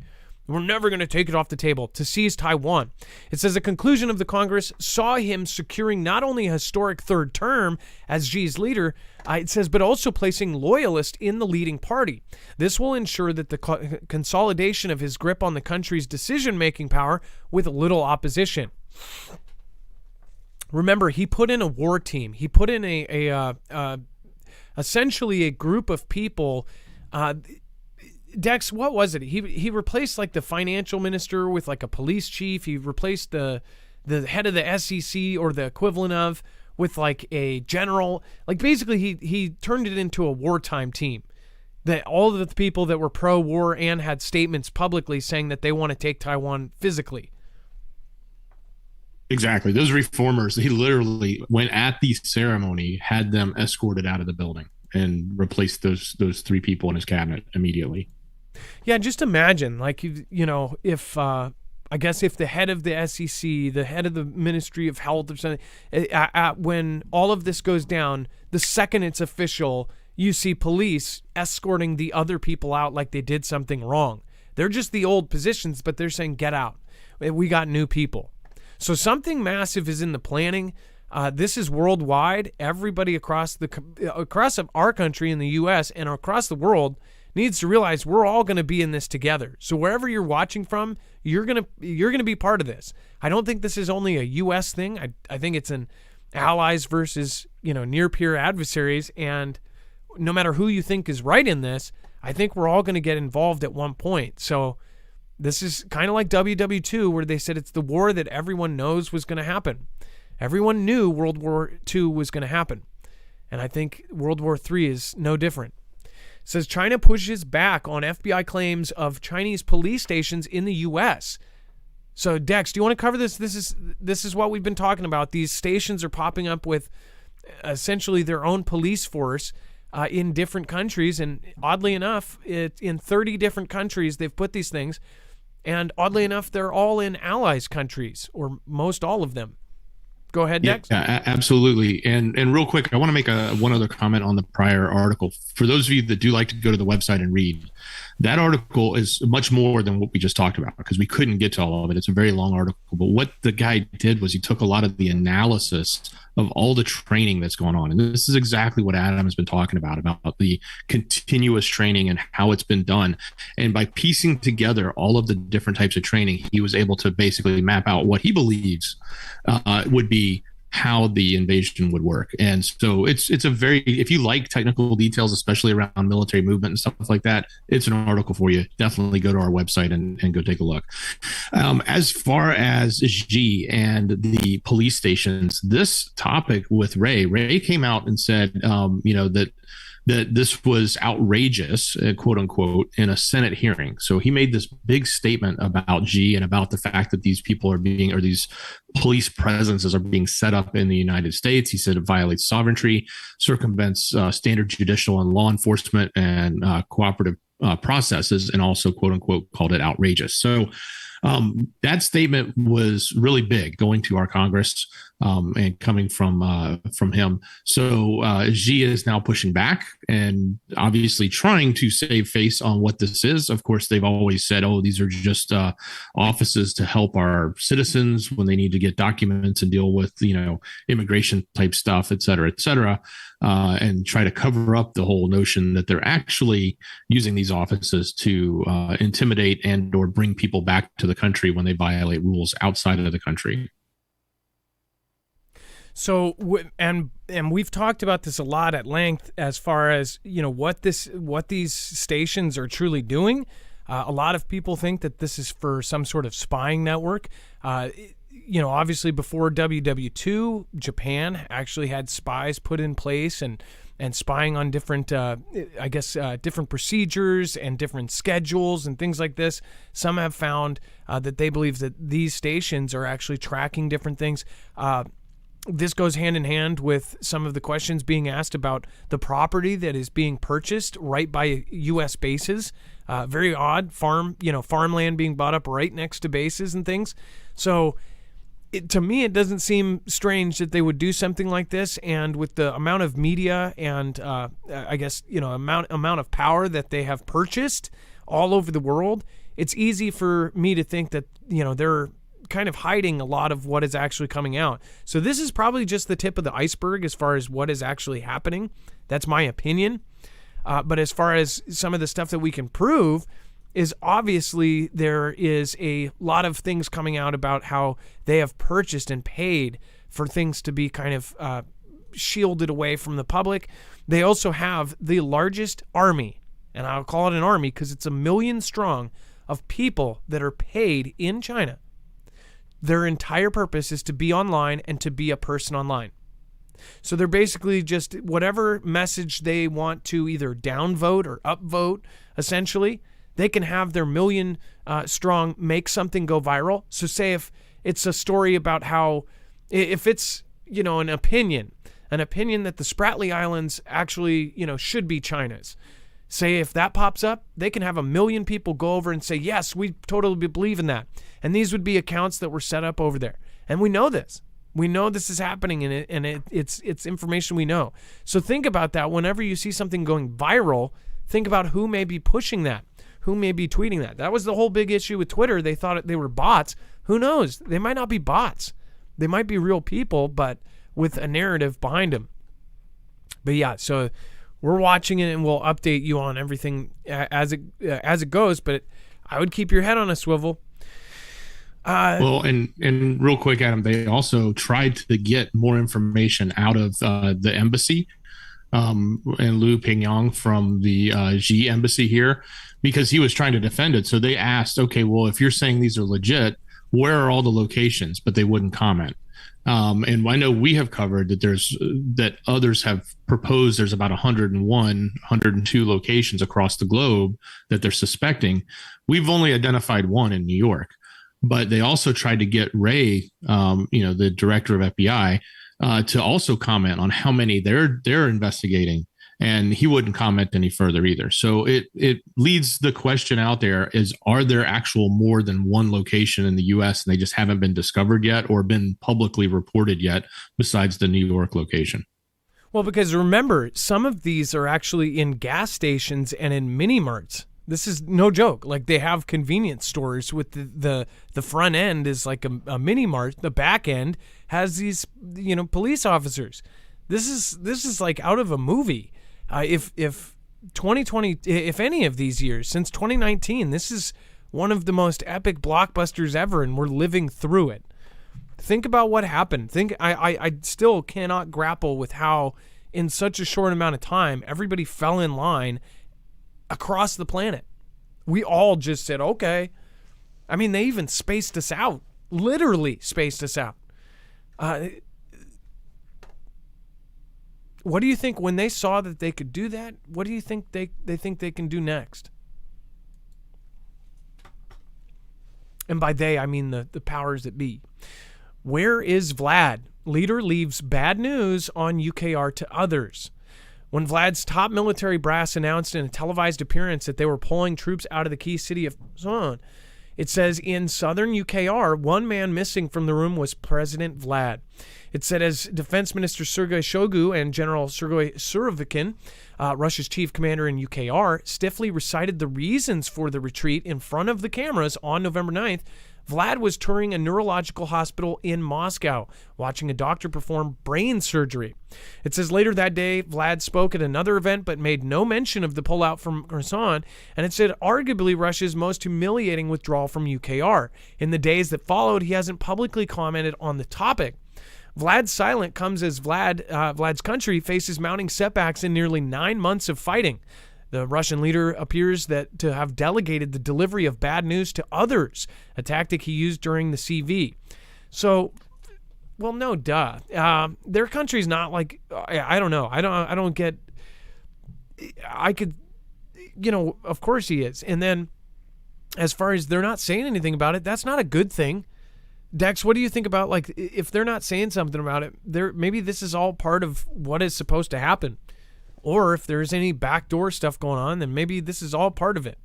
we're never going to take it off the table, to seize Taiwan. It says the conclusion of the Congress saw him securing not only a historic third term as Xi's leader, it says, but also placing loyalists in the leading party. This will ensure that the consolidation of his grip on the country's decision-making power with little opposition. Remember, he put in a war team. He put in essentially a group of people. Dex, what was it? He replaced like the financial minister with like a police chief. He replaced the head of the SEC or the equivalent of with like a general. Like basically he turned it into a wartime team. That all of the people that were pro-war and had statements publicly saying that they want to take Taiwan physically.
Exactly. Those reformers, he literally went at the ceremony, had them escorted out of the building, and replaced those three people in his cabinet immediately.
Yeah, just imagine, like, if I guess if the head of the SEC, the head of the Ministry of Health or something, when all of this goes down, the second it's official, you see police escorting the other people out like they did something wrong. They're just the old positions, but they're saying, get out. We got new people. So something massive is in the planning. This is worldwide. Everybody across our country in the U.S. and across the world needs to realize we're all going to be in this together. So wherever you're watching from, you're gonna be part of this. I don't think this is only a U.S. thing. I think it's an allies versus near peer adversaries. And no matter who you think is right in this, I think we're all going to get involved at one point. So this is kind of like WW2, where they said it's the war that everyone knows was going to happen. Everyone knew World War II was going to happen. And I think World War III is no different. It says China pushes back on FBI claims of Chinese police stations in the U.S. So, Dex, do you want to cover this? This is what we've been talking about. These stations are popping up with essentially their own police force in different countries. And oddly enough, in 30 different countries, they've put these things. And oddly enough, they're all in allies countries, or most all of them. Go ahead, Dex.
Yeah, absolutely. And real quick, I want to make one other comment on the prior article. For those of you that do like to go to the website and read, that article is much more than what we just talked about, because we couldn't get to all of it. It's a very long article. But what the guy did was he took a lot of the analysis of all the training that's going on. And this is exactly what Adam has been talking about the continuous training and how it's been done. And by piecing together all of the different types of training, he was able to basically map out what he believes would be how the invasion would work. And so it's a very, if you like technical details, especially around military movement and stuff like that, it's an article for you. Definitely go to our website and go take a look. As far as Xi and the police stations, this topic with Ray came out and said, that this was outrageous, quote unquote, in a Senate hearing. So he made this big statement about Xi and about the fact that these people are these police presences are being set up in the United States. He said it violates sovereignty, circumvents standard judicial and law enforcement and cooperative processes, and also, quote unquote, called it outrageous. So that statement was really big, going to our Congress and coming from him. So Xi is now pushing back and obviously trying to save face on what this is. Of course, they've always said, oh, these are just offices to help our citizens when they need to get documents and deal with, immigration type stuff, et cetera, and try to cover up the whole notion that they're actually using these offices to intimidate and or bring people back to the country when they violate rules outside of the country.
So, and we've talked about this a lot at length as far as, what these stations are truly doing. A lot of people think that this is for some sort of spying network. Obviously before WW2, Japan actually had spies put in place and spying on different, different procedures and different schedules and things like this. Some have found that they believe that these stations are actually tracking different things. This goes hand in hand with some of the questions being asked about the property that is being purchased right by U.S. bases. Very odd farmland being bought up right next to bases and things. So to me, it doesn't seem strange that they would do something like this. And with the amount of media and amount of power that they have purchased all over the world, it's easy for me to think that they're kind of hiding a lot of what is actually coming out. So this is probably just the tip of the iceberg as far as what is actually happening. That's my opinion. But as far as some of the stuff that we can prove is obviously there is a lot of things coming out about how they have purchased and paid for things to be kind of shielded away from the public. They also have the largest army, and I'll call it an army because it's 1 million strong, of people that are paid in China. Their entire purpose is to be online and to be a person online. So they're basically just whatever message they want to either downvote or upvote, essentially, they can have their 1 million strong make something go viral. So say if it's a story about how, if it's, an opinion that the Spratly Islands actually, should be China's. Say if that pops up, they can have 1 million people go over and say, yes, we totally believe in that. And these would be accounts that were set up over there. And we know this. We know this is happening, and it's information we know. So think about that. Whenever you see something going viral, think about who may be pushing that, who may be tweeting that. That was the whole big issue with Twitter. They thought they were bots. Who knows? They might not be bots. They might be real people, but with a narrative behind them. But yeah, so we're watching it, and we'll update you on everything as it goes. But I would keep your head on a swivel.
And real quick, Adam, they also tried to get more information out of the embassy and Liu Pingyang from the Xi embassy here, because he was trying to defend it. So they asked, okay, well, if you're saying these are legit, where are all the locations? But they wouldn't comment. And I know we have covered that others have proposed there's about 101, 102 locations across the globe that they're suspecting. We've only identified one in New York, but they also tried to get Ray, the director of FBI, to also comment on how many they're investigating. And he wouldn't comment any further either. So it leads the question out there is, are there actual more than one location in the U.S. and they just haven't been discovered yet or been publicly reported yet besides the New York location?
Well, because remember, some of these are actually in gas stations and in mini marts. This is no joke. Like, they have convenience stores with the front end is like a mini mart. The back end has these, police officers. This is like out of a movie. If 2020, if any of these years since 2019, this is one of the most epic blockbusters ever, and we're living through it. Think about what happened. I still cannot grapple with how in such a short amount of time everybody fell in line across the planet. We all just said, okay. I mean, they even spaced us out, literally spaced us out. What do you think when they saw that they could do that? What do you think they think they can do next? And by they, I mean the powers that be. Where is Vlad? Leader leaves bad news on UKR to others. When Vlad's top military brass announced in a televised appearance that they were pulling troops out of the key city of Kherson, it says in southern UKR, one man missing from the room was President Vlad. It said as Defense Minister Sergei Shoigu and General Sergei Surovikin, Russia's chief commander in UKR, stiffly recited the reasons for the retreat in front of the cameras on November 9th, Vlad was touring a neurological hospital in Moscow, watching a doctor perform brain surgery. It says later that day, Vlad spoke at another event but made no mention of the pullout from Kherson, and it said arguably Russia's most humiliating withdrawal from UKR. In the days that followed, he hasn't publicly commented on the topic. Vlad's silence comes as Vlad's country faces mounting setbacks in nearly 9 months of fighting. The Russian leader appears to have delegated the delivery of bad news to others, a tactic he used during the CV. So, well, no, duh. Their country's not like, I don't know. I don't get, I could, of course he is. And then as far as they're not saying anything about it, that's not a good thing. Dex, what do you think about, like, if they're not saying something about it, maybe this is all part of what is supposed to happen. Or if there's any backdoor stuff going on, then maybe this is all part of it.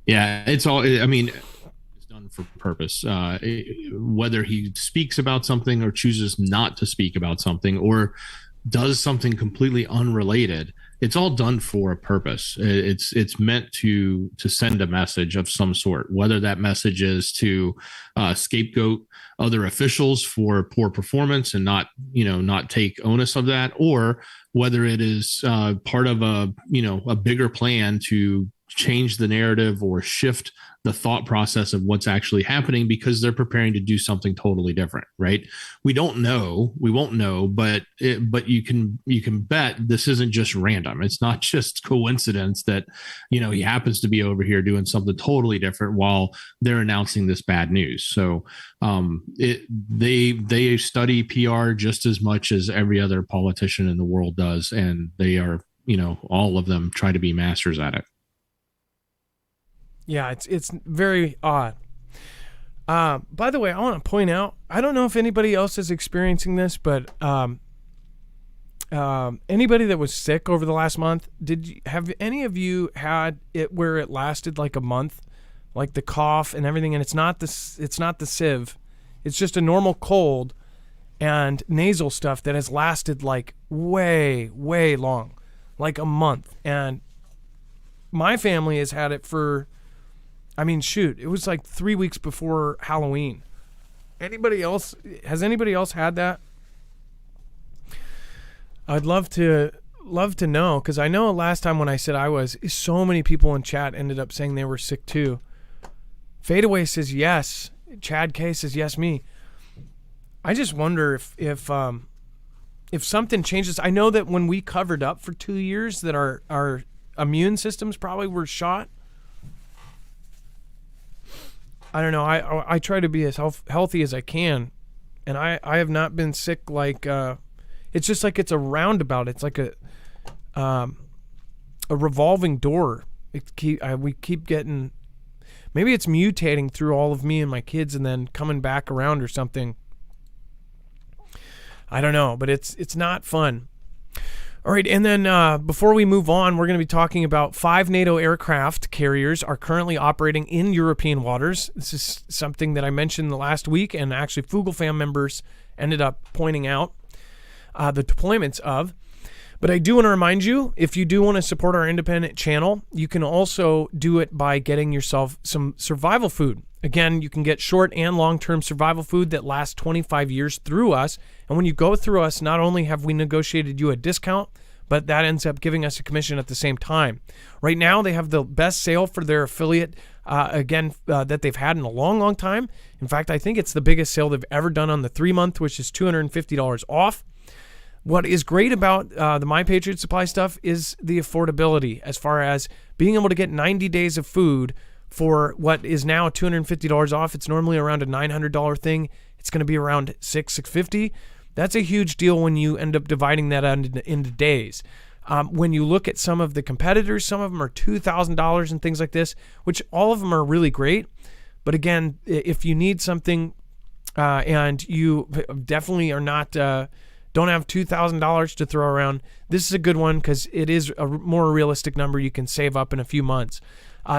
Yeah, it's all, I mean, it's done for purpose. Whether he speaks about something or chooses not to speak about something or does something completely unrelated, it's all done for a purpose. It's meant to send a message of some sort, whether that message is to scapegoat other officials for poor performance and not take onus of that, or whether it is part of a bigger plan to change the narrative or shift the thought process of what's actually happening because they're preparing to do something totally different, right? We won't know, but you can bet this isn't just random. It's not just coincidence that, he happens to be over here doing something totally different while they're announcing this bad news. So they study PR just as much as every other politician in the world does, and they are, all of them try to be masters at it.
Yeah, it's very odd. By the way, I want to point out, I don't know if anybody else is experiencing this, but anybody that was sick over the last month, have any of you had it where it lasted like a month, like the cough and everything, and it's not the sieve, it's just a normal cold and nasal stuff that has lasted like way, way long, like a month. And my family has had it for, it was like 3 weeks before Halloween. Has anybody else had that? I'd love to know, because I know last time when I said I was, so many people in chat ended up saying they were sick too. Fadeaway says yes. Chad K says yes, me. I just wonder if something changes. I know that when we covered up for 2 years that our immune systems probably were shot. I don't know. I try to be as healthy as I can, and I have not been sick like it's just like it's a roundabout. It's like a revolving door. We keep getting, maybe it's mutating through all of me and my kids and then coming back around or something. I don't know, but it's not fun. All right, and then before we move on, we're going to be talking about 5 NATO aircraft carriers are currently operating in European waters. This is something that I mentioned the last week, and actually Foogle fam members ended up pointing out the deployments of. But I do want to remind you, if you do want to support our independent channel, you can also do it by getting yourself some survival food. Again, you can get short and long-term survival food that lasts 25 years through us. And when you go through us, not only have we negotiated you a discount, but that ends up giving us a commission at the same time. Right now, they have the best sale for their affiliate, that they've had in a long, long time. In fact, I think it's the biggest sale they've ever done on the 3-month, which is $250 off. What is great about the My Patriot Supply stuff is the affordability, as far as being able to get 90 days of food for what is now $250 off. It's normally around a $900 thing. It's going to be around $650. That's a huge deal when you end up dividing that into days. When you look at some of the competitors, some of them are $2,000 and things like this, which all of them are really great. But again, if you need something and you definitely are not don't have $2,000 to throw around, this is a good one because it is a more realistic number you can save up in a few months.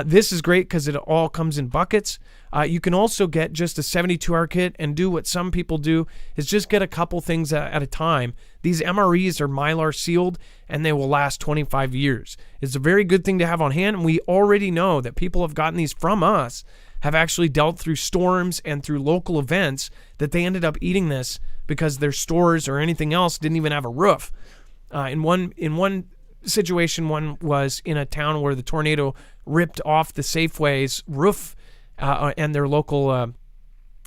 This is great because it all comes in buckets. You can also get just a 72-hour kit and do what some people do, is just get a couple things at a time. These MREs are Mylar sealed, and they will last 25 years. It's a very good thing to have on hand, and we already know that people have gotten these from us, have actually dealt through storms and through local events that they ended up eating this because their stores or anything else didn't even have a roof. In one situation, one was in a town where the tornado ripped off the Safeway's roof and their local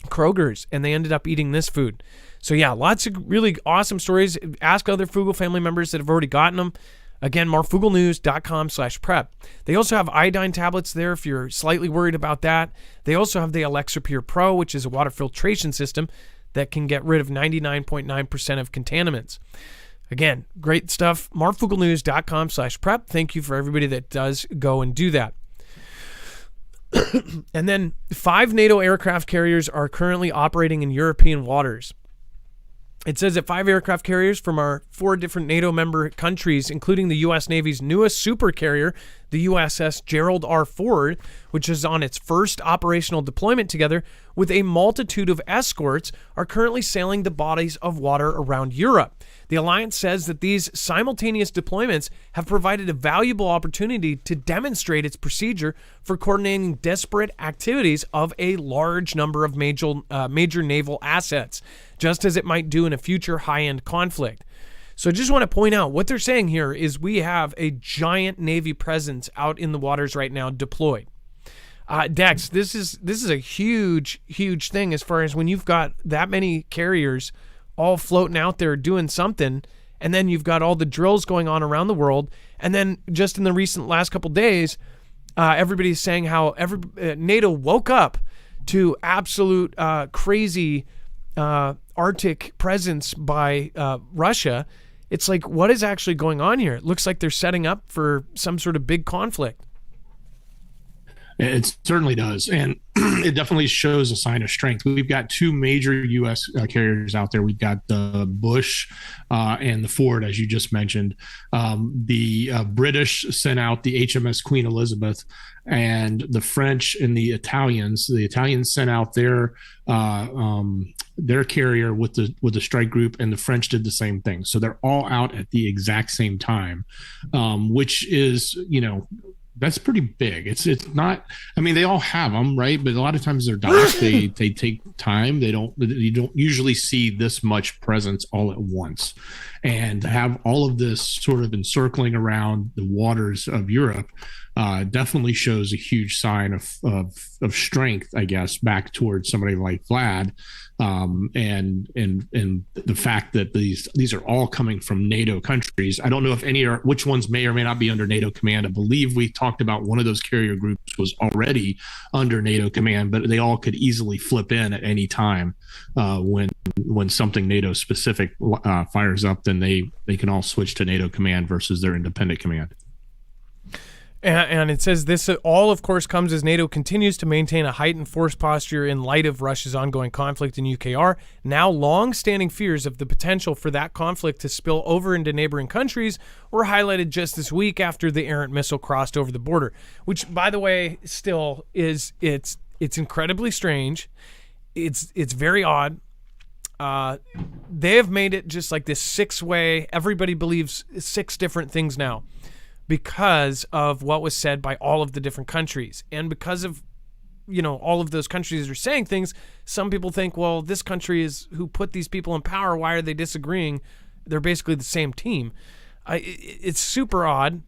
Kroger's, and they ended up eating this food. So yeah, lots of really awesome stories. Ask other Foogle family members that have already gotten them. Again, marfugglenews.com/prep. They also have iodine tablets there if you're slightly worried about that. They also have the Alexa Pure Pro, which is a water filtration system that can get rid of 99.9% of contaminants. Again, great stuff. marfugglenews.com/prep. Thank you for everybody that does go and do that. And then 5 NATO aircraft carriers are currently operating in European waters. It says that 5 aircraft carriers from our 4 different NATO member countries, including the U.S. Navy's newest super carrier, the USS Gerald R. Ford, which is on its first operational deployment together with a multitude of escorts, are currently sailing the bodies of water around Europe. The alliance says that these simultaneous deployments have provided a valuable opportunity to demonstrate its procedure for coordinating disparate activities of a large number of major naval assets, just as it might do in a future high-end conflict. So I just want to point out what they're saying here is we have a giant Navy presence out in the waters right now deployed. Dex, this is a huge thing as far as when you've got that many carriers all floating out there doing something, and then you've got all the drills going on around the world, and then just in the recent last couple days, everybody's saying how NATO woke up to absolute crazy Arctic presence by Russia. It's like, what is actually going on here? It looks like they're setting up for some sort of big conflict.
It certainly does. And it definitely shows a sign of strength. We've got 2 major U.S. carriers out there. We've got the Bush and the Ford, as you just mentioned. The British sent out the HMS Queen Elizabeth, and the French and the Italians. The Italians sent out their carrier with the strike group, and the French did the same thing. So they're all out at the exact same time, which is, that's pretty big. It's not. I mean, they all have them, right? But a lot of times they're docked. they take time. You don't usually see this much presence all at once, and to have all of this sort of encircling around the waters of Europe definitely shows a huge sign of strength, I guess, back towards somebody like Vlad, and the fact that these are all coming from NATO countries. I don't know if which ones may or may not be under NATO command. I believe we talked about one of those carrier groups was already under NATO command, but they all could easily flip in at any time when something NATO specific fires up. Then they can all switch to NATO command versus their independent command.
And it says this all, of course, comes as NATO continues to maintain a heightened force posture in light of Russia's ongoing conflict in UKR. Now, long-standing fears of the potential for that conflict to spill over into neighboring countries were highlighted just this week after the errant missile crossed over the border, which, by the way, still is it's incredibly strange. It's very odd. They have made it just like this 6-way. Everybody believes 6 different things now, because of what was said by all of the different countries. And because of, all of those countries are saying things, some people think, well, this country is who put these people in power. Why are they disagreeing? They're basically the same team. It's super odd.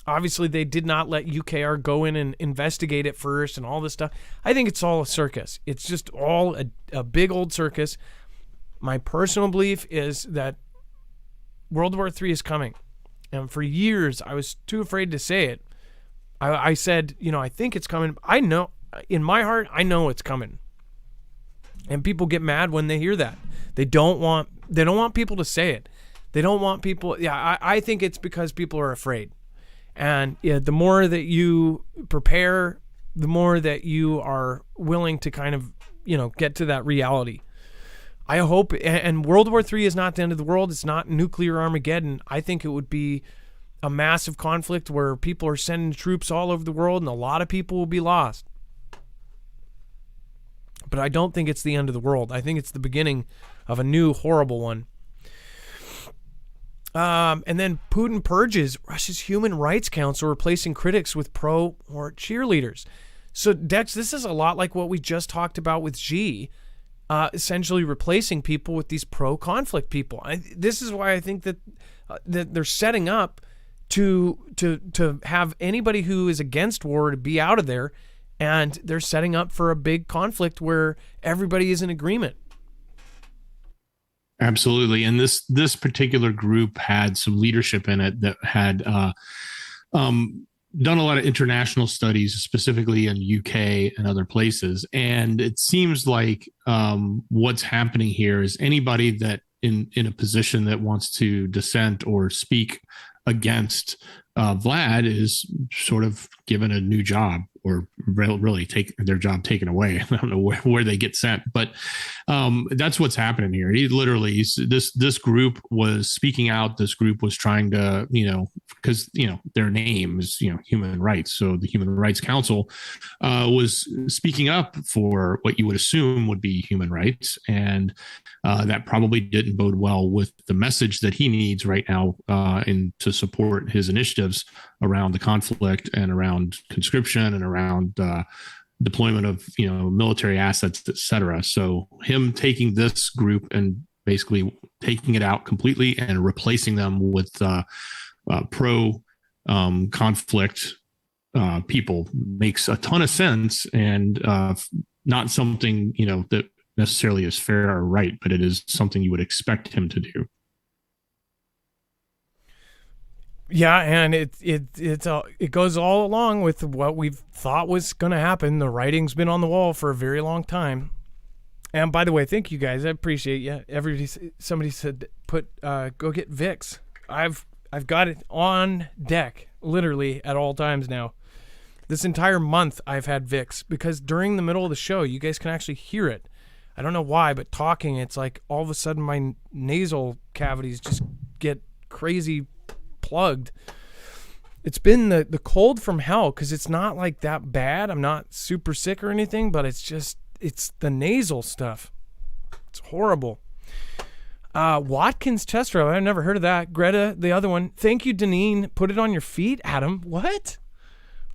Obviously, they did not let UKR go in and investigate it first and all this stuff. I think it's all a circus. It's just all a big old circus. My personal belief is that World War III is coming. And for years, I was too afraid to say it. I said, I think it's coming. I know, in my heart, I know it's coming. And people get mad when they hear that. They don't want people to say it. They don't want people. Yeah, I think it's because people are afraid. And the more that you prepare, the more that you are willing to kind of, get to that reality. I hope, and World War III is not the end of the world. It's not nuclear Armageddon. I think it would be a massive conflict where people are sending troops all over the world and a lot of people will be lost. But I don't think it's the end of the world. I think it's the beginning of a new horrible one. And then Putin purges Russia's Human Rights Council, replacing critics with pro or cheerleaders. So, Dex, this is a lot like what we just talked about with Xi. Essentially replacing people with these pro-conflict people. This is why I think that they're setting up to have anybody who is against war to be out of there, and they're setting up for a big conflict where everybody is in agreement.
Absolutely. And this particular group had some leadership in it that had um, done a lot of international studies, specifically in UK and other places. And it seems like what's happening here is anybody that in a position that wants to dissent or speak against Vlad is sort of given a new job, or really take their job taken away. I don't know where they get sent, but that's what's happening here. He literally, this group was speaking out. This group was trying to, because their name is human rights. So the Human Rights Council was speaking up for what you would assume would be human rights, and that probably didn't bode well with the message that he needs right now to support his initiatives around the conflict and around conscription and around deployment of military assets, etc. So him taking this group and basically taking it out completely and replacing them with pro conflict people makes a ton of sense, and not something that necessarily is fair or right, but it is something you would expect him to do.
Yeah, and it goes all along with what we've thought was going to happen. The writing's been on the wall for a very long time. And by the way, thank you guys. I appreciate you. Somebody said go get Vicks. I've got it on deck literally at all times now. This entire month I've had Vicks because during the middle of the show you guys can actually hear it. I don't know why, but talking, it's like all of a sudden my nasal cavities just get crazy plugged. It's been the cold from hell, because it's not like that bad. I'm not super sick or anything, but it's the nasal stuff. It's horrible. Watkins chest rub. I've never heard of that. Greta, the other one. Thank you, Deneen. Put it on your feet, Adam. What?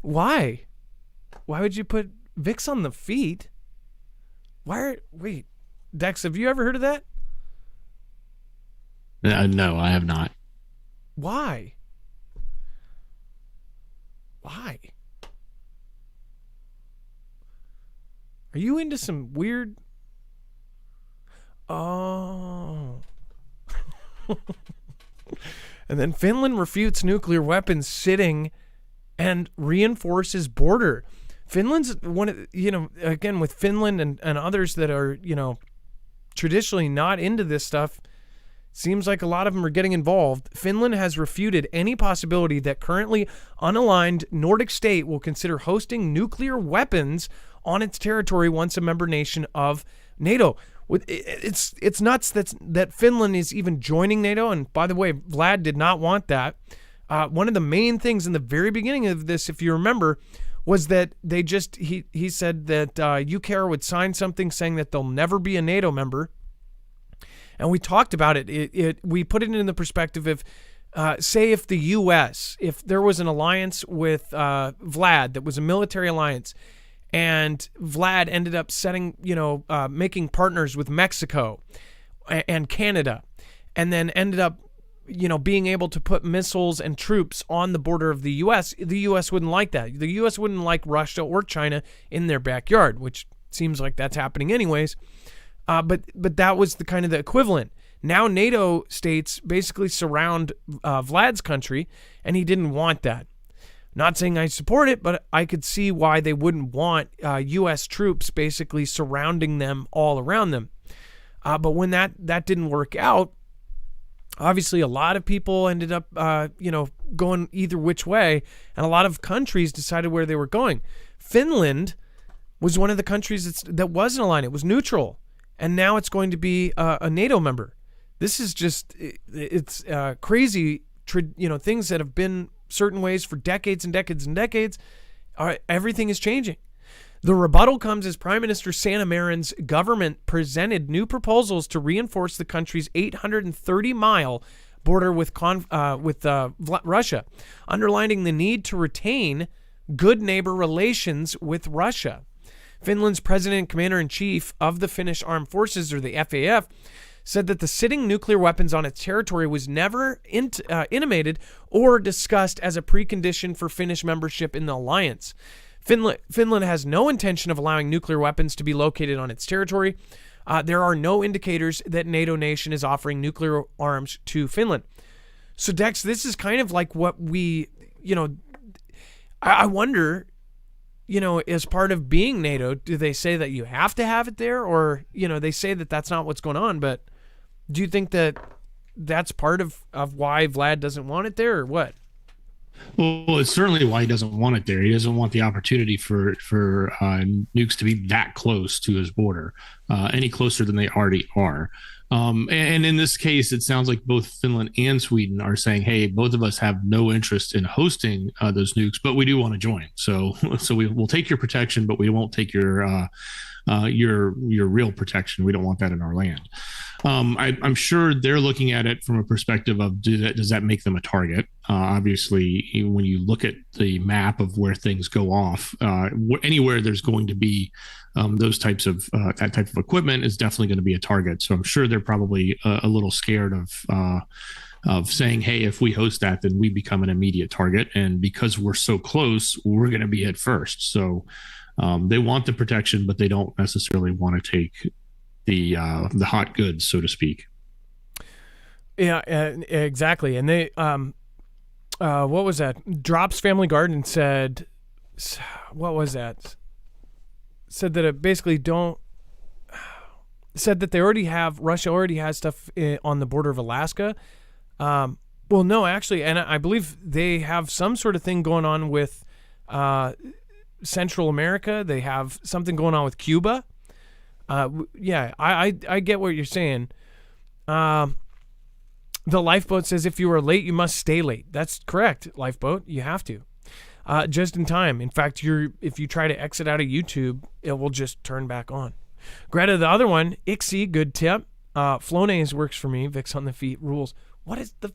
Why? Why would you put Vicks on the feet? Wait, Dex, have you ever heard of that?
No, I have not.
Why? Why? Are you into some weird... Oh. And then Finland refutes nuclear weapons sitting and reinforces border. Finland's one of, again, with Finland and others that are, traditionally not into this stuff, seems like a lot of them are getting involved. Finland has refuted any possibility that currently unaligned Nordic state will consider hosting nuclear weapons on its territory once a member nation of NATO. It's nuts that Finland is even joining NATO. And by the way, Vlad did not want that. One of the main things in the very beginning of this, if you remember, was that he said that UKR would sign something saying that they'll never be a NATO member. And we talked about it. We put it in the perspective of, say, if the U.S., if there was an alliance with Vlad that was a military alliance, and Vlad ended up making partners with Mexico and Canada, and then ended up, being able to put missiles and troops on the border of the U.S., the U.S. wouldn't like that. The U.S. wouldn't like Russia or China in their backyard, which seems like that's happening anyways. But that was the equivalent. Now NATO states basically surround Vlad's country, and he didn't want that. Not saying I support it, but I could see why they wouldn't want U.S. troops basically surrounding them all around them. But when that didn't work out, obviously a lot of people ended up, going either which way, and a lot of countries decided where they were going. Finland was one of the countries that wasn't aligned. It was neutral. And now it's going to be a NATO member. This is just, it's crazy, things that have been certain ways for decades and decades and decades. Everything is changing. The rebuttal comes as Prime Minister Sanna Marin's government presented new proposals to reinforce the country's 830-mile border with Russia, underlining the need to retain good neighbor relations with Russia. Finland's president and commander-in-chief of the Finnish Armed Forces, or the FAF, said that the sitting nuclear weapons on its territory was never intimated or discussed as a precondition for Finnish membership in the alliance. Finland has no intention of allowing nuclear weapons to be located on its territory. There are no indicators that NATO nation is offering nuclear arms to Finland. So, Dex, this is kind of like what we, I wonder, as part of being NATO, do they say that you have to have it there? Or, they say that that's not what's going on. But do you think that that's part of why Vlad doesn't want it there or what?
Well, it's certainly why he doesn't want it there. He doesn't want the opportunity for nukes to be that close to his border, any closer than they already are. And in this case, it sounds like both Finland and Sweden are saying, "Hey, both of us have no interest in hosting those nukes, but we do want to join. So we'll take your protection, but we won't take your real protection. We don't want that in our land." I'm sure they're looking at it from a perspective of does that make them a target? Obviously, when you look at the map of where things go off, anywhere there's going to be those types of that type of equipment is definitely going to be a target. So I'm sure they're probably a little scared of saying, "Hey, if we host that, then we become an immediate target, and because we're so close, we're going to be hit first." So they want the protection, but they don't necessarily want to take the hot goods, so to speak.
Yeah, exactly. And they, what was that? Drops Family Garden said, what was that? Said that it basically said that Russia already has stuff on the border of Alaska. Well, no, actually, and I believe they have some sort of thing going on with Central America. They have something going on with Cuba. Yeah, I get what you're saying. The Lifeboat says if you are late, you must stay late. That's correct, Lifeboat. You have to. Just in time. In fact, if you try to exit out of YouTube, it will just turn back on. Greta, the other one, Ixie, good tip. Flonase works for me. Vicks on the feet rules. What is the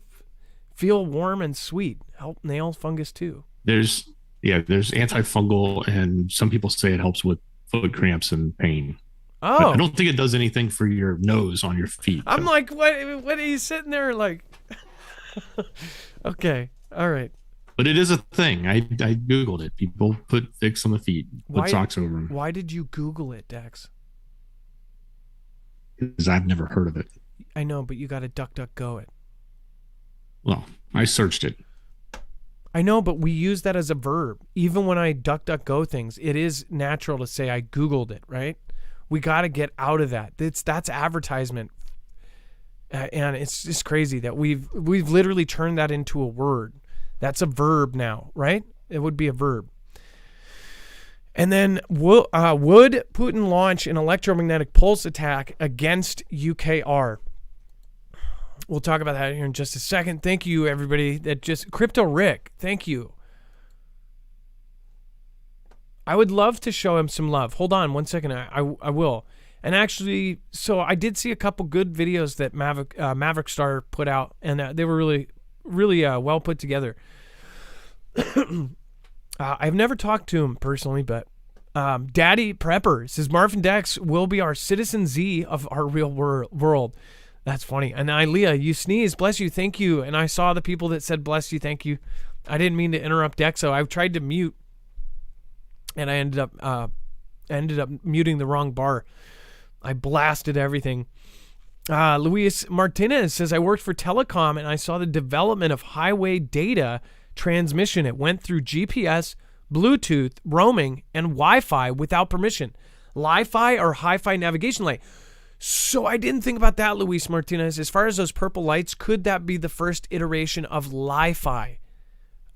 feel warm and sweet? Help nail fungus too.
There's antifungal, and some people say it helps with foot cramps and pain.
Oh,
but I don't think it does anything for your nose on your feet.
I'm like, what are you sitting there like? Okay, all right.
But it is a thing. I Googled it. People put Vicks on the feet, put socks over them.
Why did you Google it, Dex?
Because I've never heard of it.
I know, but you got to DuckDuckGo it.
Well, I searched it.
I know, but we use that as a verb. Even when I DuckDuckGo things, it is natural to say I Googled it, right? We got to get out of that. That's advertisement, and it's just crazy that we've literally turned that into a word. That's a verb now, right? It would be a verb. And then would Putin launch an electromagnetic pulse attack against UKR? We'll talk about that here in just a second. Thank you, everybody. Crypto Rick, thank you. I would love to show him some love. Hold on one second. I will. And actually, so I did see a couple good videos that Maverick Star put out, and they were really, really well put together. I've never talked to him personally, but Daddy Prepper says Marvin Dex will be our Citizen Z of our real world. That's funny. And Ilea, you sneeze. Bless you. Thank you. And I saw the people that said bless you. Thank you. I didn't mean to interrupt Dexo. I tried to mute, and I ended up muting the wrong bar. I blasted everything. Luis Martinez says I worked for telecom and I saw the development of highway data transmission. It went through GPS, Bluetooth, roaming, and Wi-Fi without permission. Li-Fi or hi-fi navigation light. So I didn't think about that, Luis Martinez. As far as those purple lights, could that be the first iteration of Li-Fi?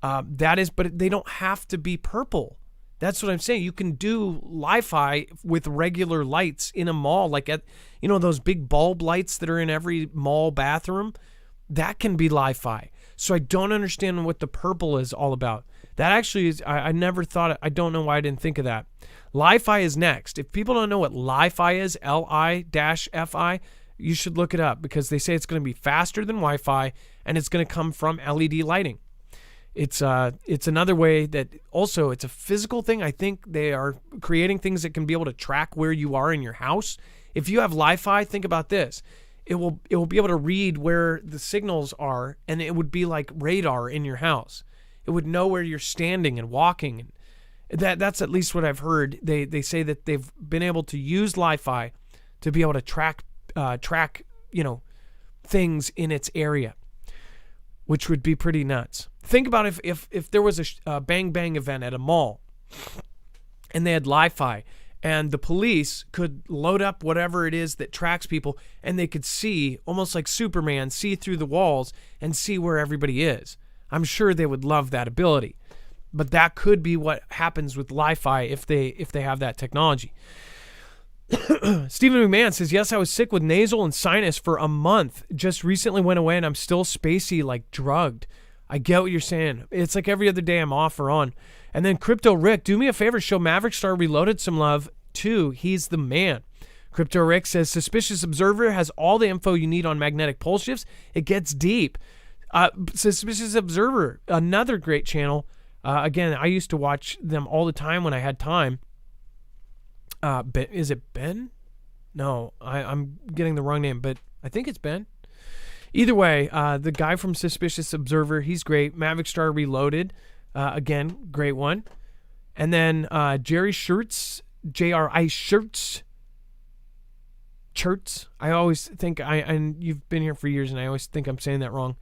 That is, but they don't have to be purple. That's what I'm saying. You can do Li-Fi with regular lights in a mall, like at, those big bulb lights that are in every mall bathroom. That can be Li-Fi. So I don't understand what the purple is all about. That actually is, I never thought, I don't know why I didn't think of that. Li-Fi is next. If people don't know what Li-Fi is, Li-Fi, you should look it up because they say it's going to be faster than Wi-Fi and it's going to come from LED lighting. It's another way that also it's a physical thing. I think they are creating things that can be able to track where you are in your house. If you have Li-Fi, think about this. It will be able to read where the signals are, and it would be like radar in your house. It would know where you're standing and walking. That's at least what I've heard. They say that they've been able to use Li-Fi to be able to track things in its area, which would be pretty nuts. Think about if there was a bang bang event at a mall and they had Li-Fi and the police could load up whatever it is that tracks people and they could see, almost like Superman, see through the walls and see where everybody is. I'm sure they would love that ability. But that could be what happens with Li-Fi if they have that technology. Stephen McMahon says, yes, I was sick with nasal and sinus for a month. Just recently went away and I'm still spacey, like drugged. I get what you're saying. It's like every other day I'm off or on. And then Crypto Rick, do me a favor, show Maverick Star Reloaded some love too. He's the man. Crypto Rick says, Suspicious Observer has all the info you need on magnetic pole shifts. It gets deep. Suspicious Observer, another great channel. Again, I used to watch them all the time when I had time. Is it Ben? No, I'm getting the wrong name, but I think it's Ben. Either way, the guy from Suspicious Observer, he's great. Mavic Star Reloaded, again, great one. And then Jerry Shirts, J-R-I Shirts. I always think, and you've been here for years, and I always think I'm saying that wrong.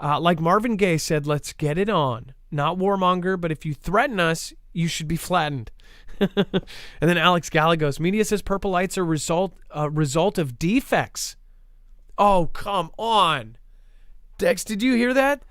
Like Marvin Gaye said, let's get it on. Not warmonger, but if you threaten us, you should be flattened. And then Alex Gallegos, media says purple lights are a result of defects. Oh, come on. Dex, did you hear that?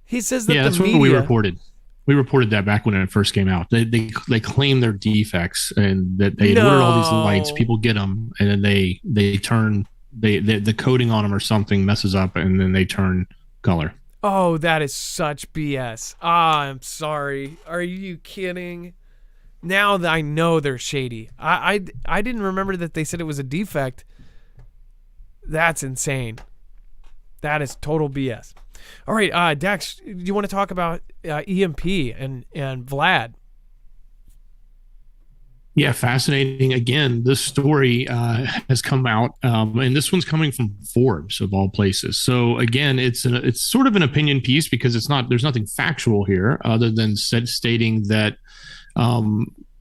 He says that
that's
media...
what we reported. We reported that back when it first came out. They claim they're defects and that they order all these lights. People get them, and then they turn the coating on them or something messes up, and then they turn color.
Oh, that is such BS. I'm sorry. Are you kidding? Now that I know they're shady. I didn't remember that they said it was a defect. That's insane. That is total BS. All right, Dex, do you want to talk about EMP and Vlad?
Yeah, fascinating. Again, this story has come out, and this one's coming from Forbes of all places. So again, it's sort of an opinion piece because there's nothing factual here other than stating that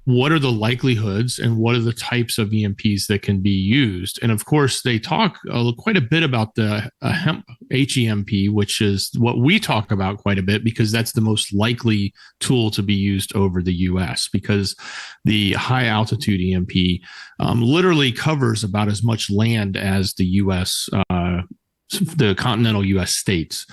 what are the likelihoods and what are the types of EMPs that can be used. And of course, they talk quite a bit about the hemp HEMP, which is what we talk about quite a bit because that's the most likely tool to be used over the U.S. because the high altitude EMP literally covers about as much land as the U.S. The continental U.S. states.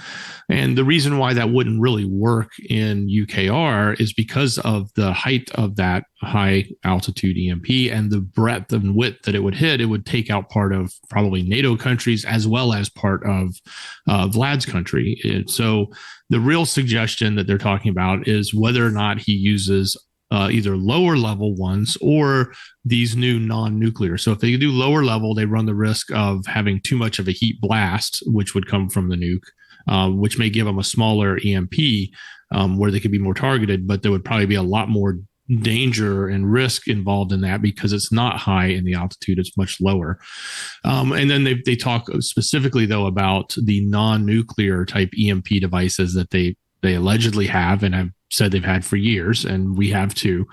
And the reason why that wouldn't really work in UKR is because of the height of that high altitude EMP and the breadth and width that it would hit. It would take out part of probably NATO countries as well as part of Vlad's country. And so the real suggestion that they're talking about is whether or not he uses either lower level ones or these new non-nuclear. So if they do lower level, they run the risk of having too much of a heat blast, which would come from the nuke, which may give them a smaller EMP where they could be more targeted, but there would probably be a lot more danger and risk involved in that because it's not high in the altitude, it's much lower. And then they talk specifically, though, about the non-nuclear type EMP devices that they allegedly have and have said they've had for years, and we have too,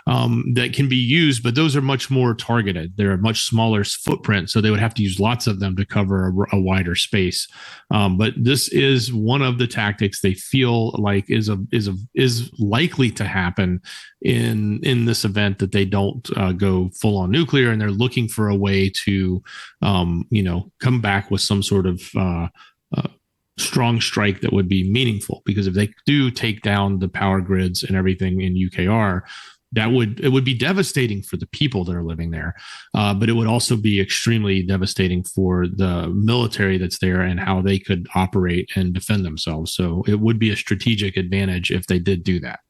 that can be used, but those are much more targeted. They're a much smaller footprint, so they would have to use lots of them to cover a wider space. But this is one of the tactics they feel like is likely to happen in this event that they don't go full on nuclear, and they're looking for a way to come back with some sort of strong strike that would be meaningful, because if they do take down the power grids and everything in UKR, it would be devastating for the people that are living there, but it would also be extremely devastating for the military that's there and how they could operate and defend themselves. So it would be a strategic advantage if they did do that.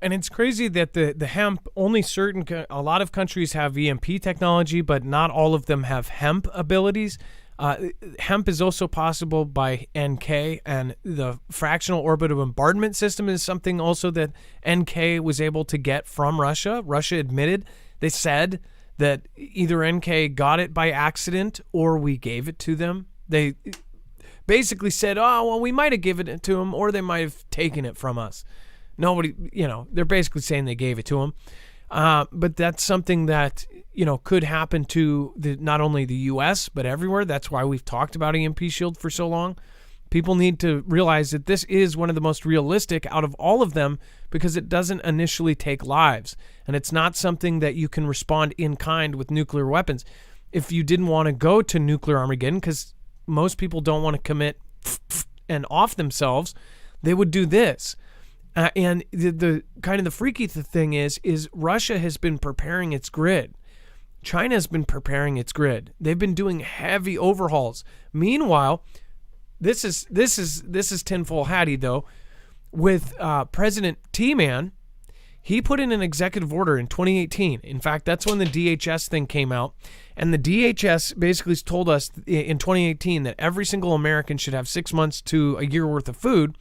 And it's crazy that the hemp, only a lot of countries have EMP technology, but not all of them have hemp abilities. Hemp is also possible by NK, and the fractional orbital bombardment system is something also that NK was able to get from Russia. Russia admitted, they said that either NK got it by accident or we gave it to them. They basically said, oh, well, we might have given it to them or they might have taken it from us. Nobody, they're basically saying they gave it to them. But that's something that, could happen to not only the U.S., but everywhere. That's why we've talked about EMP Shield for so long. People need to realize that this is one of the most realistic out of all of them because it doesn't initially take lives. And it's not something that you can respond in kind with nuclear weapons. If you didn't want to go to nuclear Armageddon, because most people don't want to commit and off themselves, they would do this. And the kind of the freaky thing is Russia has been preparing its grid. China has been preparing its grid. They've been doing heavy overhauls. Meanwhile, this is tinfoil hatty though. With President T-Man, he put in an executive order in 2018. In fact, that's when the DHS thing came out. And the DHS basically told us in 2018 that every single American should have 6 months to a year worth of food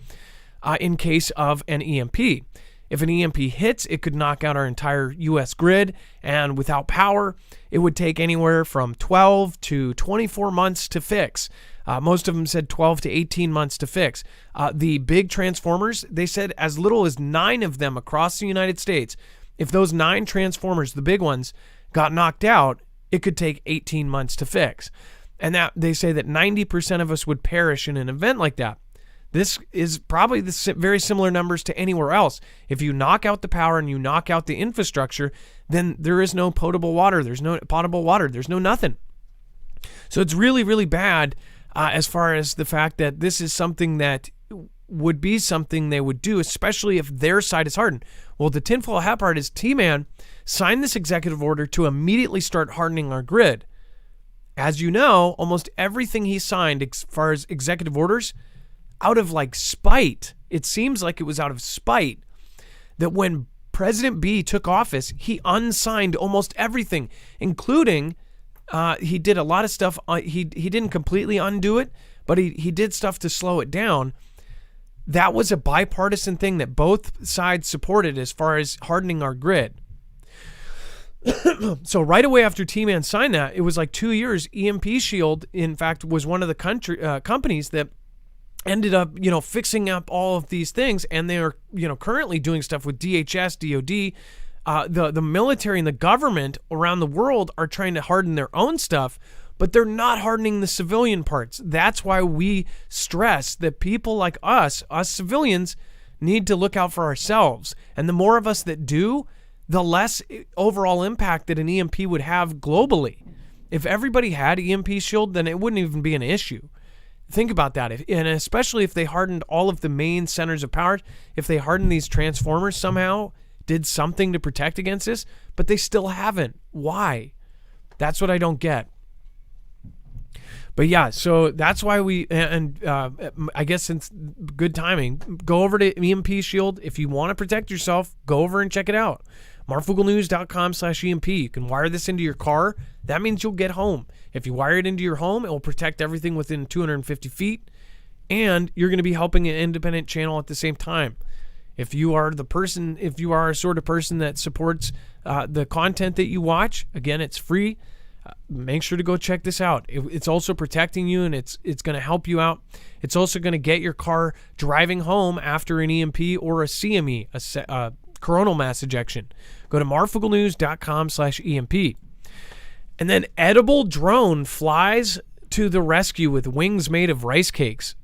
in case of an EMP. If an EMP hits, it could knock out our entire U.S. grid. And without power, it would take anywhere from 12 to 24 months to fix. Most of them said 12 to 18 months to fix. The big transformers, they said as little as 9 of them across the United States. If those 9 transformers, the big ones, got knocked out, it could take 18 months to fix. And that they say that 90% of us would perish in an event like that. This is probably very similar numbers to anywhere else. If you knock out the power and you knock out the infrastructure, then there is no potable water. There's no potable water. There's no nothing. So it's really, really bad as far as the fact that this is something that would be something they would do, especially if their side is hardened. Well, the tinfoil hat part is T-Man signed this executive order to immediately start hardening our grid. As you know, almost everything he signed as far as executive orders, out of like spite, it seems like it was out of spite, that when President B took office, he unsigned almost everything, including he did a lot of stuff. He didn't completely undo it, but he did stuff to slow it down. That was a bipartisan thing that both sides supported as far as hardening our grid. So right away after T-Man signed that, it was like 2 years. EMP Shield, in fact, was one of the companies that ended up, fixing up all of these things, and they are, currently doing stuff with DHS, DOD. The military and the government around the world are trying to harden their own stuff, but they're not hardening the civilian parts. That's why we stress that people like us civilians, need to look out for ourselves. And the more of us that do, the less overall impact that an EMP would have globally. If everybody had EMP Shield, then it wouldn't even be an issue. Think about that. And especially if they hardened all of the main centers of power, if they hardened these transformers somehow, did something to protect against this, but they still haven't. Why? That's what I don't get. But yeah, so that's why I guess since good timing, go over to EMP Shield. If you want to protect yourself, go over and check it out. marfooglenews.com/EMP. You can wire this into your car. That means you'll get home. If you wire it into your home, it will protect everything within 250 feet. And you're going to be helping an independent channel at the same time. If you are a sort of person that supports the content that you watch, again, it's free. Make sure to go check this out. It's also protecting you, and it's going to help you out. It's also going to get your car driving home after an EMP or a CME, a coronal mass ejection. Go to marfooglenews.com/EMP. And then edible drone flies to the rescue with wings made of rice cakes.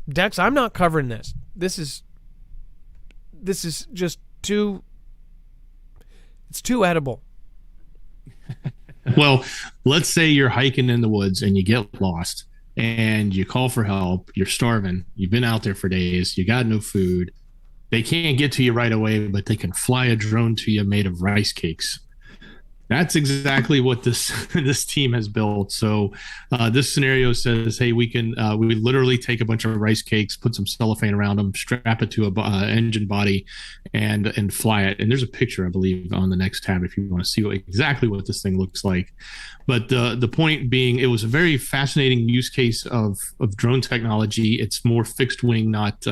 Dex, I'm not covering this. This is just it's too edible.
Well, let's say you're hiking in the woods and you get lost and you call for help. You're starving. You've been out there for days. You got no food. They can't get to you right away, but they can fly a drone to you made of rice cakes. That's exactly what this team has built. So this scenario says, hey, we literally take a bunch of rice cakes, put some cellophane around them, strap it to a engine body, and fly it. And there's a picture, I believe, on the next tab if you want to see exactly what this thing looks like. But the point being, it was a very fascinating use case of drone technology. It's more fixed wing, not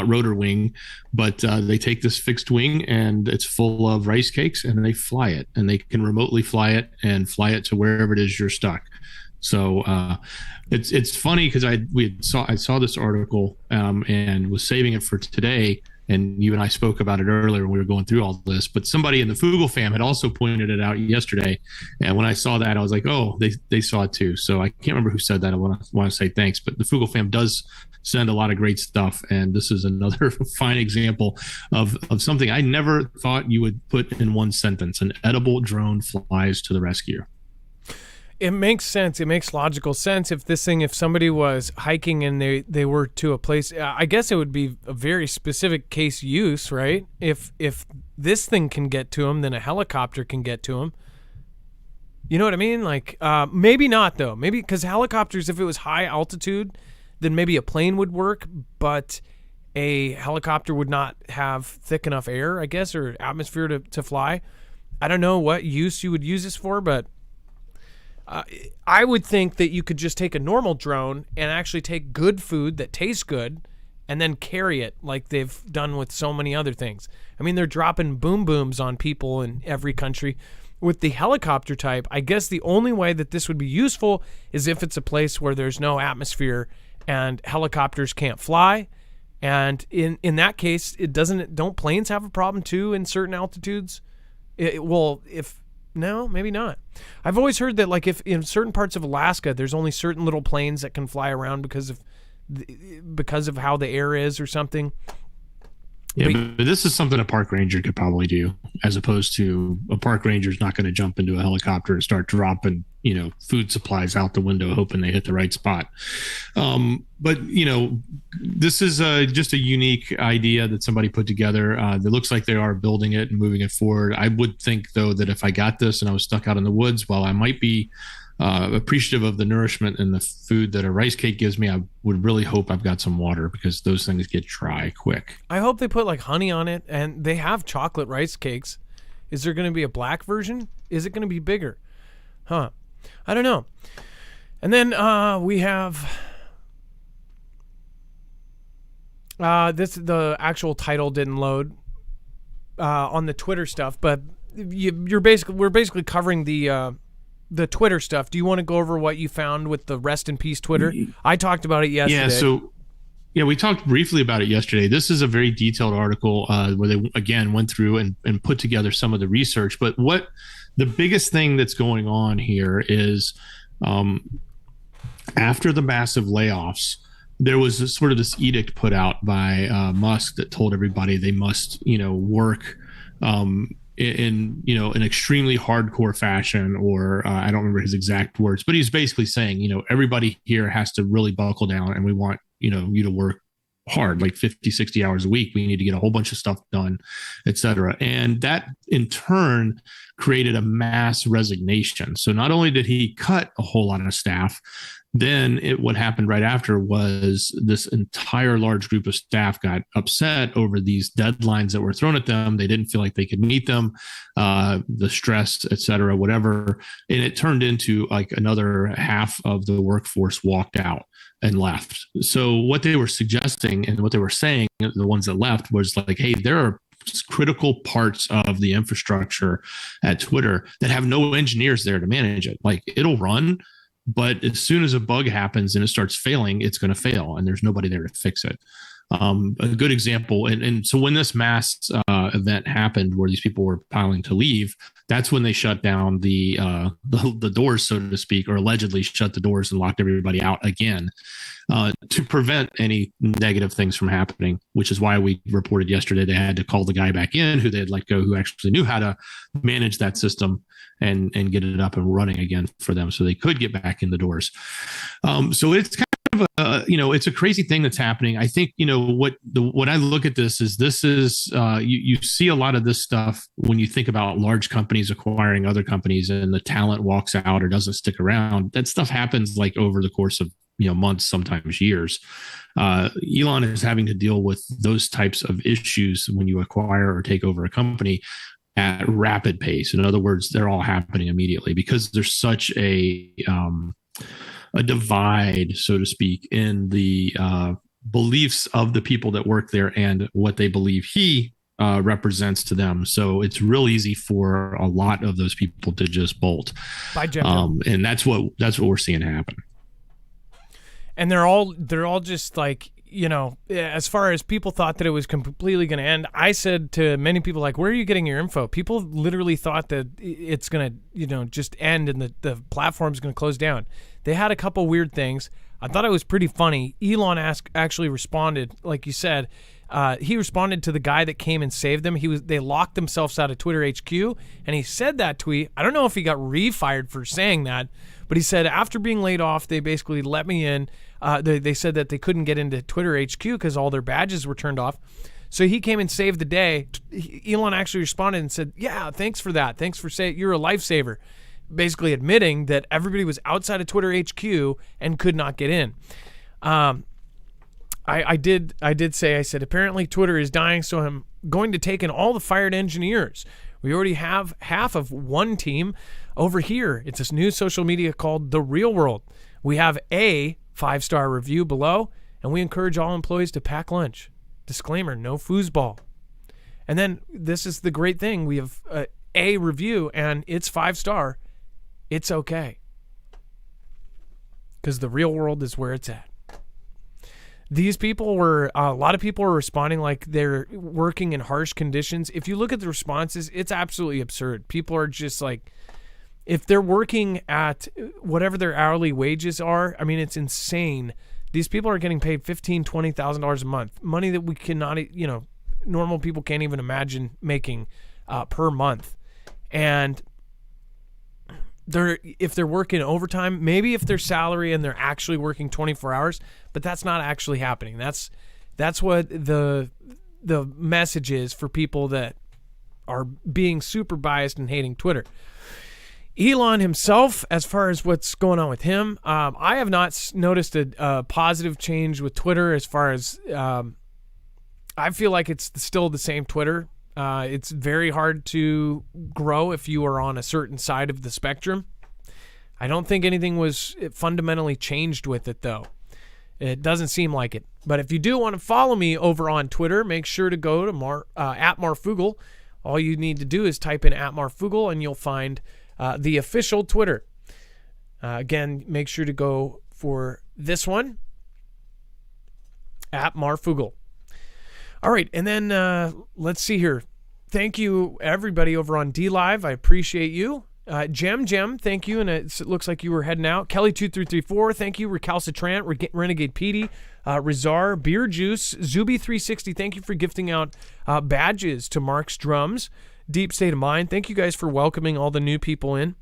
rotor wing, but they take this fixed wing and it's full of rice cakes and they fly it, and they can remotely fly it and fly it to wherever it is you're stuck. So it's funny because I saw this article and was saving it for today, And you and I spoke about it earlier when we were going through all this. But somebody in the Foogle fam had also pointed it out yesterday. And when I saw that, I was like, oh, they saw it too. So I can't remember who said that. I want to say thanks. But the Foogle fam does send a lot of great stuff. And this is another fine example of something I never thought you would put in one sentence. An edible drone flies to the rescue.
It makes sense. It makes logical sense. If somebody was hiking and they were to a place, I guess it would be a very specific case use, right? If this thing can get to them, then a helicopter can get to them. You know what I mean? Like, maybe not though. Maybe because helicopters, if it was high altitude, then maybe a plane would work, but a helicopter would not have thick enough air, I guess, or atmosphere to fly. I don't know what use you would use this for, but I would think that you could just take a normal drone and actually take good food that tastes good and then carry it like they've done with so many other things. I mean, they're dropping boom booms on people in every country. With the helicopter type, I guess the only way that this would be useful is if it's a place where there's no atmosphere and helicopters can't fly. And in that case, don't planes have a problem too in certain altitudes? No, maybe not. I've always heard that like if in certain parts of Alaska, there's only certain little planes that can fly around because of how the air is or something.
Yeah, but this is something a park ranger could probably do, as opposed to a park ranger's not going to jump into a helicopter and start dropping, food supplies out the window, hoping they hit the right spot. But this is just a unique idea that somebody put together. It looks like they are building it and moving it forward. I would think, though, that if I got this and I was stuck out in the woods, while I might be appreciative of the nourishment and the food that a rice cake gives me, I would really hope I've got some water, because those things get dry quick.
I hope they put like honey on it, and they have chocolate rice cakes. Is there going to be a black version? Is it going to be bigger? Huh. I don't know. And then we have the actual title didn't load on the Twitter stuff, but we're basically covering the Twitter stuff. Do you want to go over what you found with the rest in peace Twitter? I talked about it yesterday.
Yeah, we talked briefly about it yesterday. This is a very detailed article where they, again, went through and put together some of the research. But what the biggest thing that's going on here is after the massive layoffs, there was this edict put out by Musk that told everybody they must, work in an extremely hardcore fashion, or I don't remember his exact words, but he's basically saying, everybody here has to really buckle down, and we want, you to work hard, like 50, 60 hours a week. We need to get a whole bunch of stuff done, et cetera. And that in turn created a mass resignation. So not only did he cut a whole lot of staff, then what happened right after was this entire large group of staff got upset over these deadlines that were thrown at them. They didn't feel like they could meet them, the stress, et cetera, whatever. And it turned into like another half of the workforce walked out and left. So what they were suggesting and what they were saying, the ones that left, was like, hey, there are critical parts of the infrastructure at Twitter that have no engineers there to manage it. Like, it'll run, but as soon as a bug happens and it starts failing, it's going to fail, and there's nobody there to fix it. A good example, and so when this mass event happened where these people were piling to leave, that's when they shut down the doors, so to speak, or allegedly shut the doors and locked everybody out again to prevent any negative things from happening, which is why we reported yesterday they had to call the guy back in who they had let go, who actually knew how to manage that system and get it up and running again for them so they could get back in the doors. So it's kind of it's a crazy thing that's happening. I think, what I look at this is you see a lot of this stuff when you think about large companies acquiring other companies and the talent walks out or doesn't stick around. That stuff happens like over the course of, months, sometimes years. Elon is having to deal with those types of issues when you acquire or take over a company at rapid pace. In other words, they're all happening immediately because there's such a divide, so to speak, in the beliefs of the people that work there and what they believe he represents to them. So it's real easy for a lot of those people to just bolt. And that's what we're seeing happen.
And they're all just like, as far as people thought that it was completely going to end, I said to many people, like, where are you getting your info? People literally thought that it's going to, just end and the platform's going to close down. They had a couple weird things. I thought it was pretty funny. Elon actually responded, like you said. He responded to the guy that came and saved them. They locked themselves out of Twitter HQ, and he said that tweet. I don't know if he got refired for saying that, but he said after being laid off, they basically let me in. They said that they couldn't get into Twitter HQ because all their badges were turned off. So he came and saved the day. Elon actually responded and said, "Yeah, thanks for that. Thanks for saying you're a lifesaver." Basically admitting that everybody was outside of Twitter HQ and could not get in. I did say, I said, apparently Twitter is dying, so I'm going to take in all the fired engineers. We already have half of one team over here. It's this new social media called The Real World. We have a 5-star review below, and we encourage all employees to pack lunch. Disclaimer, no foosball. And then this is the great thing. We have a review, and it's 5-star. It's okay. Because the real world is where it's at. These people a lot of people were responding like they're working in harsh conditions. If you look at the responses, it's absolutely absurd. People are just like, if they're working at whatever their hourly wages are, I mean, it's insane. These people are getting paid $15,000, $20,000 a month. Money that we cannot, normal people can't even imagine making per month. And if they're working overtime, maybe if their salary and they're actually working 24 hours, but that's not actually happening. That's what the message is for people that are being super biased and hating Twitter. Elon himself, as far as what's going on with him, I have not noticed a positive change with Twitter as far as I feel like it's still the same Twitter. It's very hard to grow if you are on a certain side of the spectrum. I don't think anything was fundamentally changed with it, though. It doesn't seem like it. But if you do want to follow me over on Twitter, make sure to go to at Marfoogle. All you need to do is type in at Marfoogle, and you'll find the official Twitter. Again, make sure to go for this one, at Marfoogle. All right, and then let's see here. Thank you, everybody over on DLive. I appreciate you. Jem, thank you. And it looks like you were heading out. Kelly2334, thank you. Recalcitrant, Renegade Petey, Rizar, Beer Juice, Zuby360, thank you for gifting out badges to Mark's Drums. Deep State of Mind, thank you guys for welcoming all the new people in.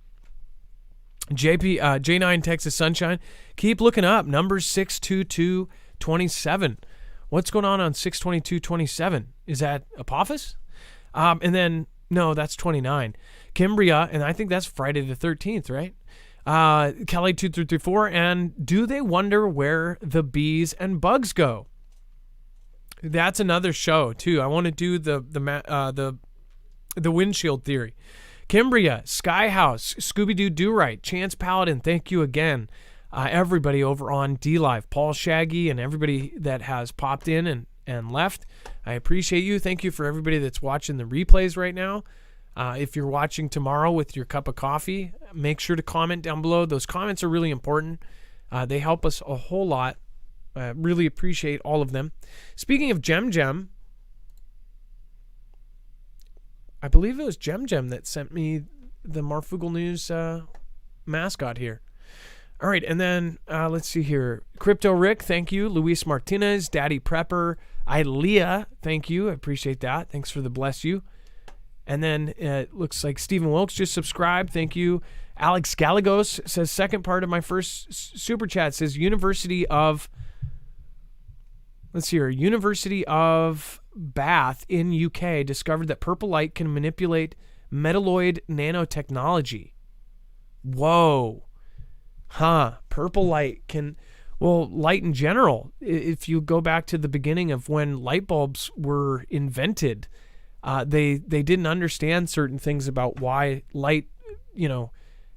J9 Texas Sunshine, keep looking up. Number 62227. What's going on 62227? Is that Apophis? And then, no, that's 29. Kimbria, and I think that's Friday the 13th, right? Kelly2334, and do they wonder where the bees and bugs go? That's another show, too. I want to do the windshield theory. Kimbria, Skyhouse, Scooby-Doo Do-Right, Chance Paladin, thank you again. Everybody over on DLive, Paul Shaggy, and everybody that has popped in and left. I appreciate you. Thank you for everybody that's watching the replays right now. If you're watching tomorrow with your cup of coffee, make sure to comment down below. Those comments are really important. They help us a whole lot. Really appreciate all of them. Speaking of Jem, I believe it was Jem that sent me the Marfoogle News mascot here. All right, and then let's see here. Crypto Rick, thank you. Luis Martinez, Daddy Prepper, Ilea, thank you. I appreciate that. Thanks for the bless you. And then it looks like Stephen Wilkes just subscribed. Thank you. Alex Gallegos says, second part of my first super chat says University of Bath in UK discovered that purple light can manipulate metalloid nanotechnology. Whoa. Purple light can, well, light in general. If you go back to the beginning of when light bulbs were invented, they didn't understand certain things about why light,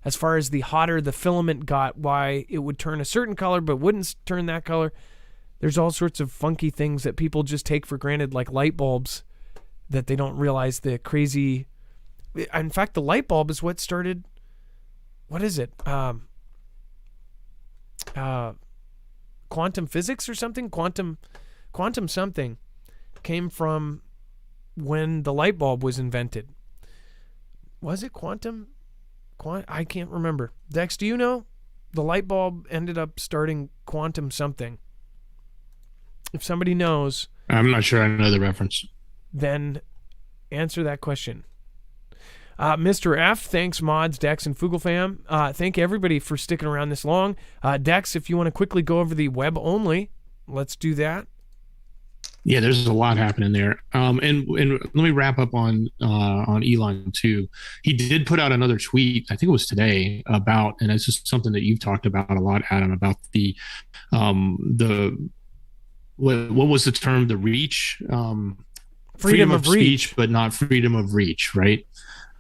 as far as the hotter the filament got, why it would turn a certain color but wouldn't turn that color. There's all sorts of funky things that people just take for granted, like light bulbs, that they don't realize the crazy. In fact, the light bulb is what started. What is it? quantum physics or something. Quantum something came from when the light bulb was invented. Was it quantum? I can't remember. Dex, do you know? The light bulb ended up starting quantum something. If somebody knows,
I'm not sure I know the reference.
Then answer that question. Mr. F, thanks mods, Dex, and Foogle fam. Thank everybody for sticking around this long. Dex, if you want to quickly go over the web only, let's do that.
Yeah, there's a lot happening there. And let me wrap up on Elon too. He did put out another tweet, I think it was today, about, and it's just something that you've talked about a lot, Adam, about the what was the term? The reach, freedom of speech, but not freedom of reach, right?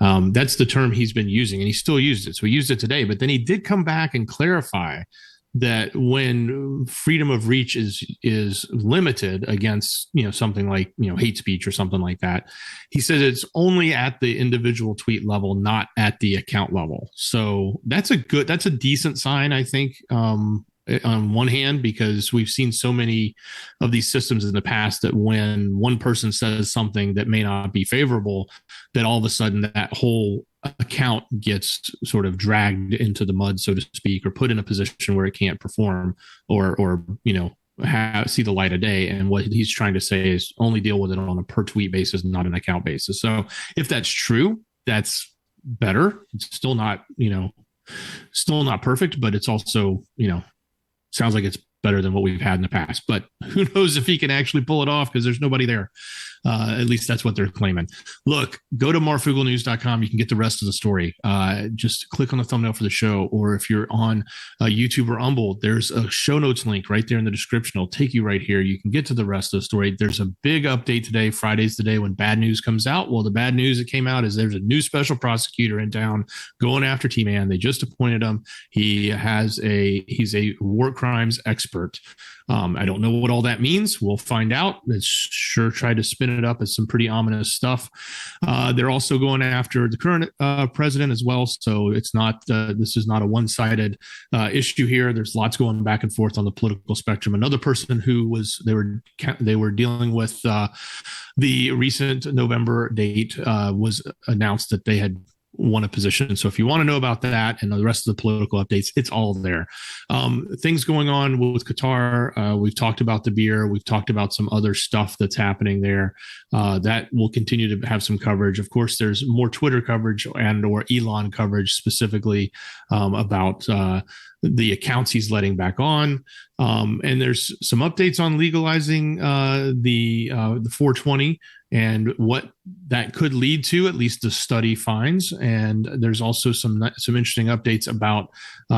That's the term he's been using, and he still used it. So he used it today, but then he did come back and clarify that when freedom of reach is limited against, something like, hate speech or something like that, he says it's only at the individual tweet level, not at the account level. So that's a decent sign, I think, on one hand, because we've seen so many of these systems in the past that when one person says something that may not be favorable, that all of a sudden that whole account gets sort of dragged into the mud, so to speak, or put in a position where it can't perform or see the light of day. And what he's trying to say is only deal with it on a per tweet basis, not an account basis. So if that's true, that's better. It's still not perfect, but it's also, sounds like it's better than what we've had in the past. But who knows if he can actually pull it off, because there's nobody there. At least that's what they're claiming. Look, go to marfooglenews.com. You can get the rest of the story. Just click on the thumbnail for the show. Or if you're on YouTube or Humble, there's a show notes link right there in the description. It'll take you right here. You can get to the rest of the story. There's a big update today. Friday's the day when bad news comes out. Well, the bad news that came out is there's a new special prosecutor in town going after T-Man. They just appointed him. He's a war crimes expert. I don't know what all that means. We'll find out. Let's sure try to spin it up as some pretty ominous stuff. They're also going after the current president as well. So it's not this is not a one-sided issue here. There's lots going back and forth on the political spectrum. Another person who they were dealing with the recent November date was announced that they had won a position. So if you want to know about that and the rest of the political updates, it's all there. Things going on with Qatar. We've talked about the beer. We've talked about some other stuff that's happening there. That will continue to have some coverage. Of course, there's more Twitter coverage or Elon coverage specifically about the accounts he's letting back on. And there's some updates on legalizing the 420 and what that could lead to, at least the study finds. And there's also some interesting updates about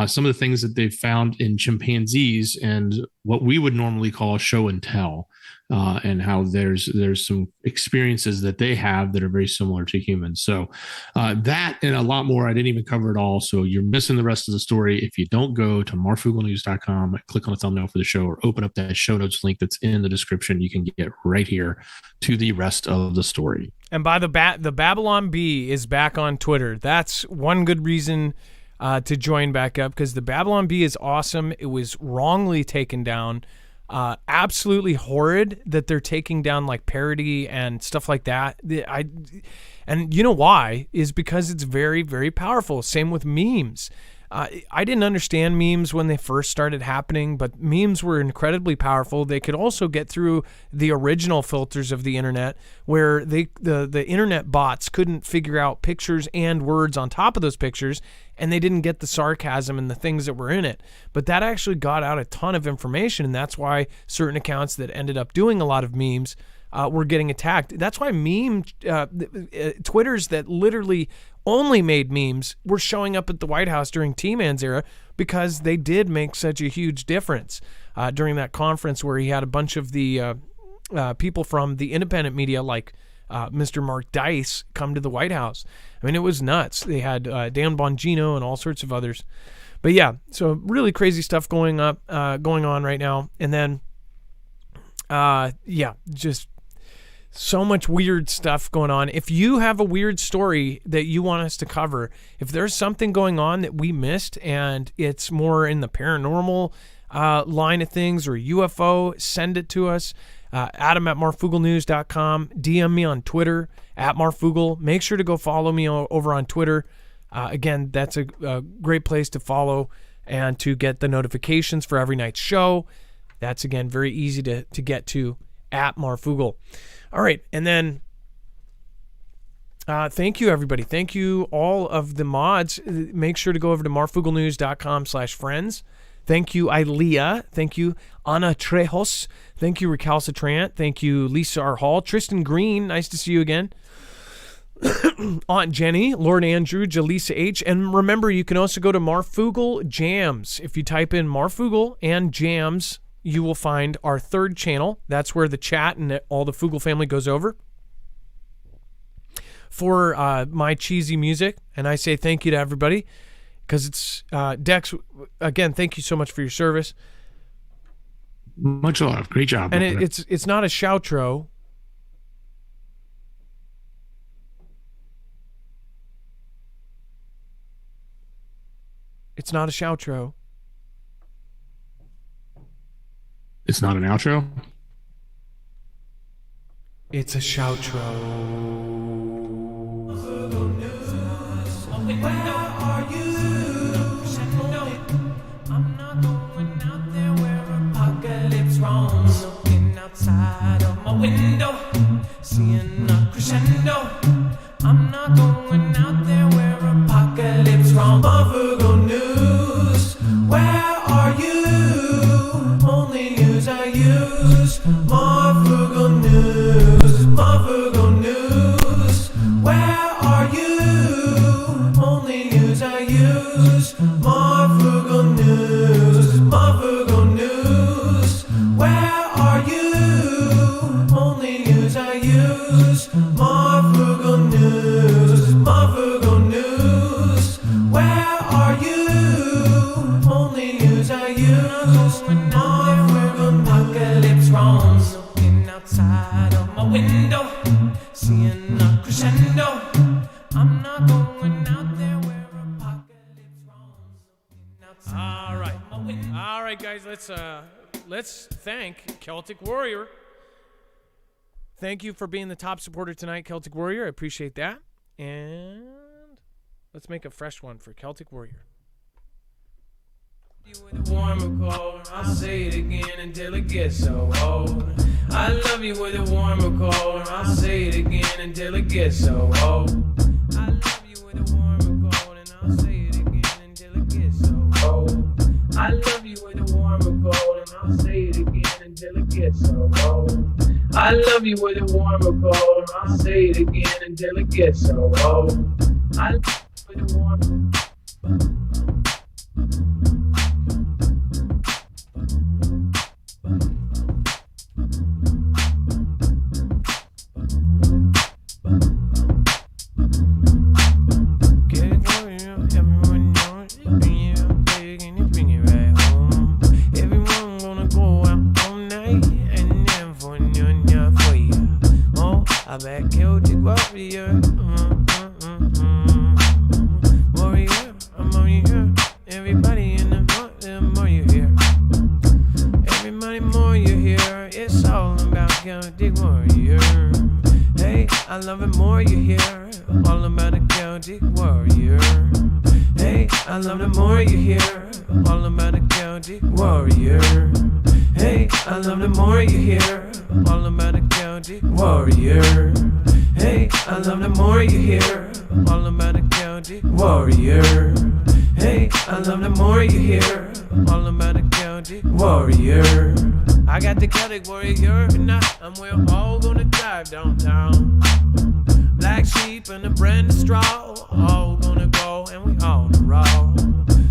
some of the things that they've found in chimpanzees and what we would normally call show and tell, and how there's some experiences that they have that are very similar to humans. So that and a lot more, I didn't even cover it all. So you're missing the rest of the story if you don't go to marfooglenews.com, click on the thumbnail for the show, or open up that show notes link that's in the description. You can get right here to the rest of the story.
And by the Babylon Bee is back on Twitter. That's one good reason to join back up, because the Babylon Bee is awesome. It was wrongly taken down. Absolutely horrid that they're taking down like parody and stuff like that. And you know why? Is because it's very, very powerful. Same with memes. I didn't understand memes when they first started happening, but memes were incredibly powerful. They could also get through the original filters of the internet, where the internet bots couldn't figure out pictures and words on top of those pictures, and they didn't get the sarcasm and the things that were in it. But that actually got out a ton of information, and that's why certain accounts that ended up doing a lot of memes were getting attacked. That's why Twitters that literally only made memes were showing up at the White House during T-Man's era, because they did make such a huge difference during that conference where he had a bunch of the people from the independent media like Mr. Mark Dice come to the White House. I mean, it was nuts. They had Dan Bongino and all sorts of others. But yeah, so really crazy stuff going on right now. And then, just So much weird stuff going on. If you have a weird story that you want us to cover, if there's something going on that we missed and it's more in the paranormal line of things or UFO, send it to us. Adam at marfooglenews.com. DM me on Twitter at Marfoogle. Make sure to go follow me over on Twitter. Again, that's a great place to follow and to get the notifications for every night's show. That's, again, very easy to get to at Marfoogle. All right, and then thank you, everybody. Thank you, all of the mods. Make sure to go over to marfooglenews.com/friends. Thank you, Ilea. Thank you, Ana Trejos. Thank you, Recalcitrant. Thank you, Lisa R. Hall. Tristan Green, nice to see you again. Aunt Jenny, Lord Andrew, Jaleesa H. And remember, you can also go to Marfoogle Jams. If you type in Marfoogle and Jams, you will find our third channel. That's where the chat and all the Foogle family goes over for my cheesy music. And I say thank you to everybody because it's Dex. Again, thank you so much for your service.
Much love. Great job.
And it's not a shoutro. It's not a shoutro.
It's not an outro?
It's a shoutro.
Where are you? I'm not going out there where apocalypse roams. Looking outside of my window, seeing a crescendo. I'm not going out there where apocalypse roams. Marfoogle News, where are you? Only news I use. Marfoogle News, Marfoogle News, where are you? Only news I use. Marfoogle News, Marfoogle News, where are you? Only news I use. Marfoogle News, Marfoogle News, where are you? Only news I use. Marfoogle apocalypse roams. Looking outside of my window, seeing a crescendo. I'm not going out there where apocalypse roams. Looking outside of my window.
All right, guys, let's thank Celtic Warrior. Thank you for being the top supporter tonight, Celtic Warrior. I appreciate that. And let's make a fresh one for Celtic Warrior.
You with a warm or cold, I'll say it again until it gets so old. I love you with a warm or cold, I'll say it again until it gets so old. I love you with a warm or cold, and I'll say it again until it gets so old. I love you with a warm or cold, and I'll say it again until it gets so old. I love you with a warm or cold, I'll say it again until it gets so old. I love you with a warm. I bet Celtic Warrior, Warrior, I'm on you here. Everybody in the more you hear. Everybody more you hear. It's all about Celtic Warrior. Hey, I love it more you hear. All about a Celtic Warrior. Hey, I love the more you hear. All about a Celtic Warrior. Hey, I love the more you hear. All about a Celtic Warrior. Hey, I love the more you hear. All about a Celtic Warrior. Hey, I love the more you hear. All about a Celtic Warrior. I got the Celtic Warrior tonight, and we're all gonna drive downtown. Black sheep and a brand of straw, all gonna go and we on the roll.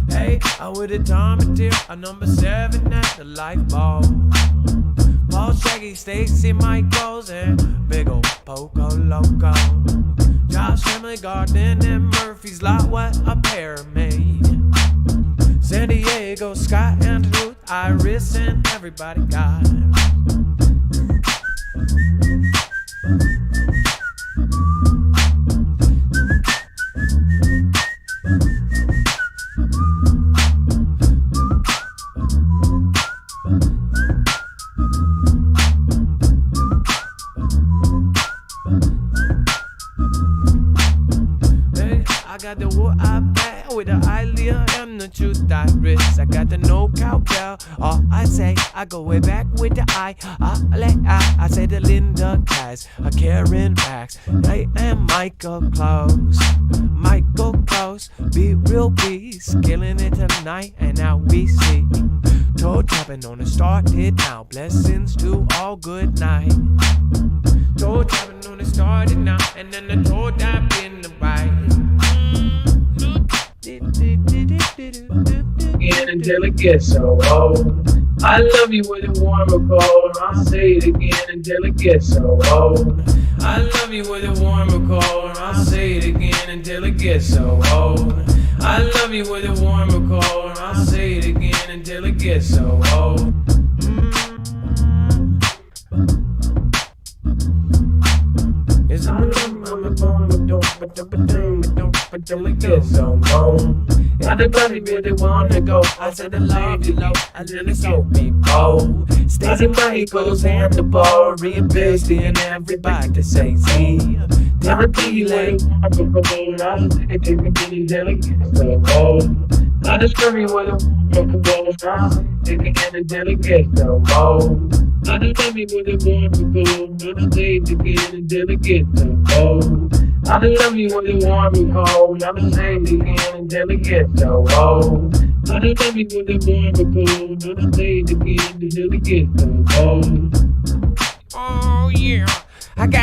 Hey, I with a Tommy Tip, a number 7 at the life ball. Paul Shaggy, Stacy, Michaels, and big ol' Poco Loco. Josh, Emily, Garden, and Murphy's Lot, what a pair made. San Diego, Scott, and Ruth, Iris, and everybody got it. truth I risk. I got the no cowbell. All I say, I go way back with the I say the Linda Cass, a Karen Max. I am Michael Close. Michael Close, be real beast, killing it tonight, and now we see. Toe tapping on the started now. Blessings to all, good night. Toe tapping on the started now, and then the toe tap in the right.
Again until it gets so old. I love you with a warm or cold. I'll say it again until it gets so old.
I love you with a warm or cold. I'll say it again until it gets so old. I love you with a warm or cold. I'll say it again until it gets so old. It's on the phone, but don't it gets so old. Everybody really wanna go. I said I love you, low. I really so people. Stacey Michaels and the ball reinvesting everybody say Z. Therapy like I take a kitty delicate so old. I just scurry with a take a delicate so old. I just love me with a warm cold. I just say it again until it gets so old. I just love you with a warm and cold. I just say it again until it gets so old. I just love you with a warm and cold. I just say it again until it gets so old. Oh yeah, I got